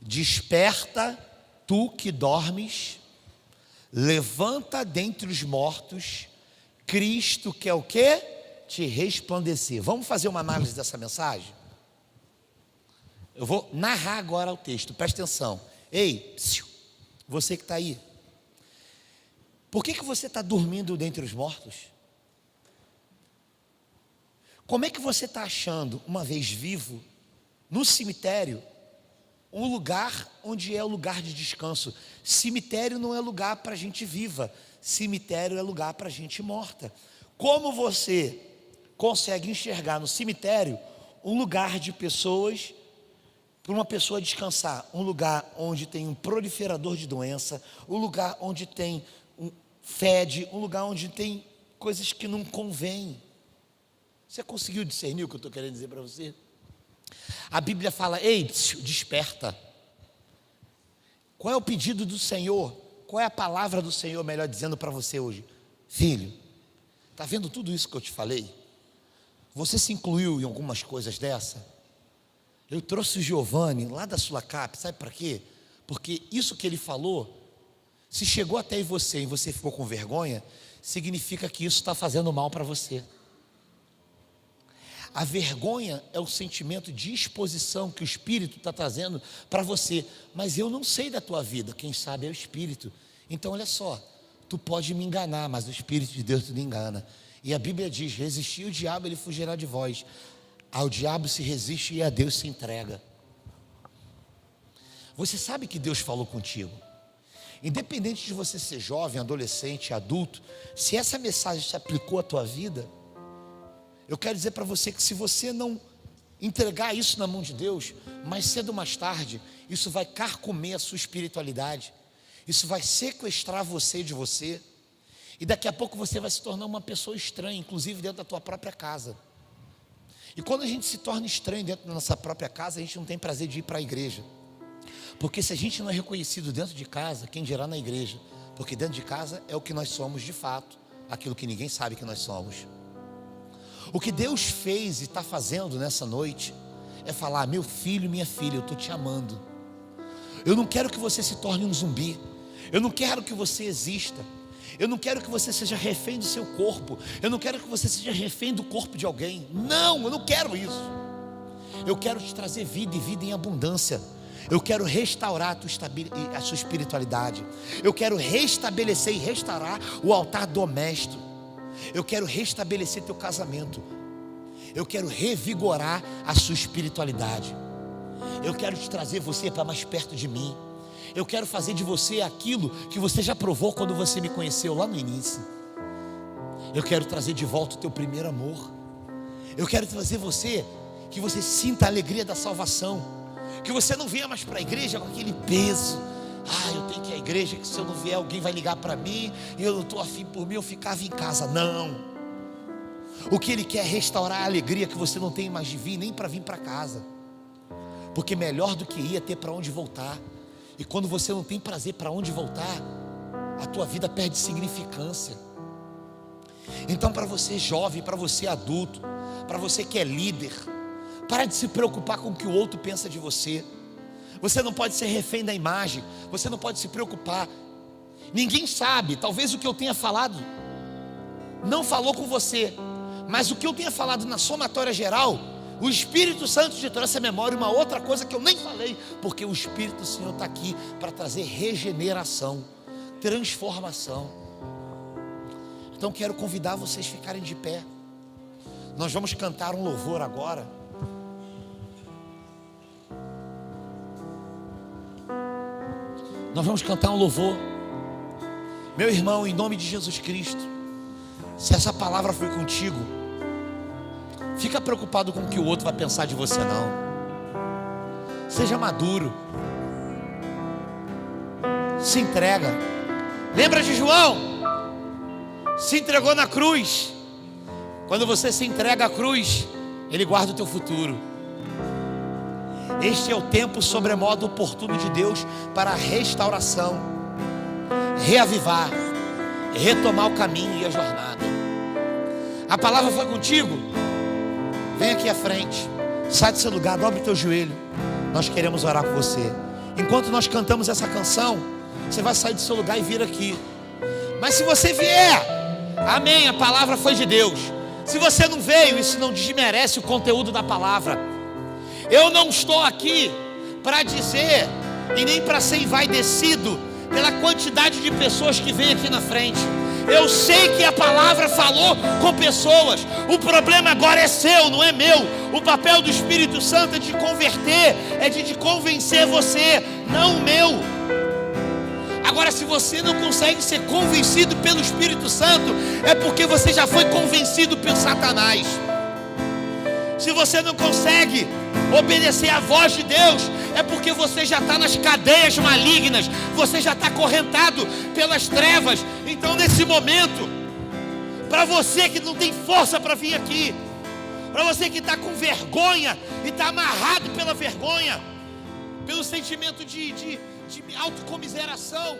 Desperta tu que dormes, levanta dentre os mortos, Cristo quer o quê? Te resplandecer. Vamos fazer uma análise dessa mensagem? Eu vou narrar agora o texto, presta atenção. Ei, você que está aí, por que você está dormindo dentre os mortos? Como é que você está achando, uma vez vivo, no cemitério, um lugar onde é o lugar de descanso? Cemitério não é lugar para gente viva, cemitério é lugar para gente morta. Como você consegue enxergar no cemitério um lugar de pessoas, para uma pessoa descansar, um lugar onde tem um proliferador de doença, um lugar onde tem fede, um lugar onde tem coisas que não convêm? Você conseguiu discernir o que eu estou querendo dizer para você? A Bíblia fala, ei, desperta. Qual é o pedido do Senhor? Qual é a palavra do Senhor, melhor dizendo, para você hoje? Filho, está vendo tudo isso que eu te falei? Você se incluiu em algumas coisas dessa? Eu trouxe o Giovanni lá da Sulacap, sabe para quê? Porque isso que ele falou, se chegou até você e você ficou com vergonha, significa que isso está fazendo mal para você. A vergonha é o sentimento de exposição que o Espírito está trazendo para você. Mas eu não sei da tua vida, quem sabe é o Espírito. Então olha só, tu pode me enganar, mas o Espírito de Deus não engana. E a Bíblia diz, resistir o diabo, ele fugirá de vós. Ao diabo se resiste e a Deus se entrega. Você sabe que Deus falou contigo. Independente de você ser jovem, adolescente, adulto, se essa mensagem se aplicou à tua vida, eu quero dizer para você que se você não entregar isso na mão de Deus, mais cedo ou mais tarde, isso vai carcomer a sua espiritualidade, isso vai sequestrar você de você. E daqui a pouco você vai se tornar uma pessoa estranha, inclusive dentro da tua própria casa. E quando a gente se torna estranho dentro da nossa própria casa, a gente não tem prazer de ir para a igreja. Porque se a gente não é reconhecido dentro de casa, quem dirá na igreja? Porque dentro de casa é o que nós somos de fato, aquilo que ninguém sabe que nós somos. O que Deus fez e está fazendo nessa noite é falar: meu filho, minha filha, eu estou te amando. Eu não quero que você se torne um zumbi. Eu não quero que você exista. Eu não quero que você seja refém do seu corpo. Eu não quero que você seja refém do corpo de alguém. Não, eu não quero isso. Eu quero te trazer vida e vida em abundância. Eu quero restaurar a sua espiritualidade. Eu quero restabelecer e restaurar o altar doméstico. Eu quero restabelecer teu casamento. Eu quero revigorar a sua espiritualidade. Eu quero te trazer você para mais perto de mim. Eu quero fazer de você aquilo que você já provou quando você me conheceu lá no início. Eu quero trazer de volta o teu primeiro amor. Eu quero trazer você, que você sinta a alegria da salvação. Que você não venha mais para a igreja com aquele peso. Eu tenho que ir à igreja, que se eu não vier alguém vai ligar para mim, e eu não estou afim por mim, eu ficava em casa. Não. O que Ele quer é restaurar a alegria que você não tem mais de vir, nem para vir para casa. Porque melhor do que ir é ter para onde voltar. E quando você não tem prazer para onde voltar, a tua vida perde significância. Então, para você jovem, para você adulto, para você que é líder, para de se preocupar com o que o outro pensa de você. Você não pode ser refém da imagem. Você não pode se preocupar. Ninguém sabe, talvez o que eu tenha falado não falou com você, mas o que eu tenha falado na somatória geral, o Espírito Santo te trouxe a memória uma outra coisa que eu nem falei, porque o Espírito do Senhor está aqui para trazer regeneração, transformação. Então quero convidar vocês a ficarem de pé. Nós vamos cantar um louvor agora. Nós vamos cantar um louvor. Meu irmão, em nome de Jesus Cristo, se essa palavra foi contigo, fica preocupado com o que o outro vai pensar de você não. Seja maduro. Se entrega. Lembra de João? Se entregou na cruz. Quando você se entrega à cruz, Ele guarda o teu futuro. Este é o tempo sobremodo oportuno de Deus para a restauração, reavivar, retomar o caminho e a jornada. A palavra foi contigo? Vem aqui à frente, sai do seu lugar, dobre o teu joelho. Nós queremos orar com você. Enquanto nós cantamos essa canção, você vai sair do seu lugar e vir aqui. Mas se você vier, amém, a palavra foi de Deus. Se você não veio, isso não desmerece o conteúdo da palavra. Eu não estou aqui para dizer e nem para ser envaidecido pela quantidade de pessoas que vem aqui na frente. Eu sei que a palavra falou com pessoas. O problema agora é seu, não é meu. O papel do Espírito Santo é de converter, é de convencer você, não o meu. Agora, se você não consegue ser convencido pelo Espírito Santo, é porque você já foi convencido pelo Satanás. Se você não consegue obedecer à voz de Deus, é porque você já está nas cadeias malignas, você já está acorrentado pelas trevas. Então, nesse momento, para você que não tem força para vir aqui, para você que está com vergonha e está amarrado pela vergonha, pelo sentimento de autocomiseração,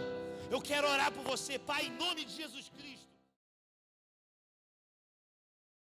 eu quero orar por você, Pai, em nome de Jesus Cristo.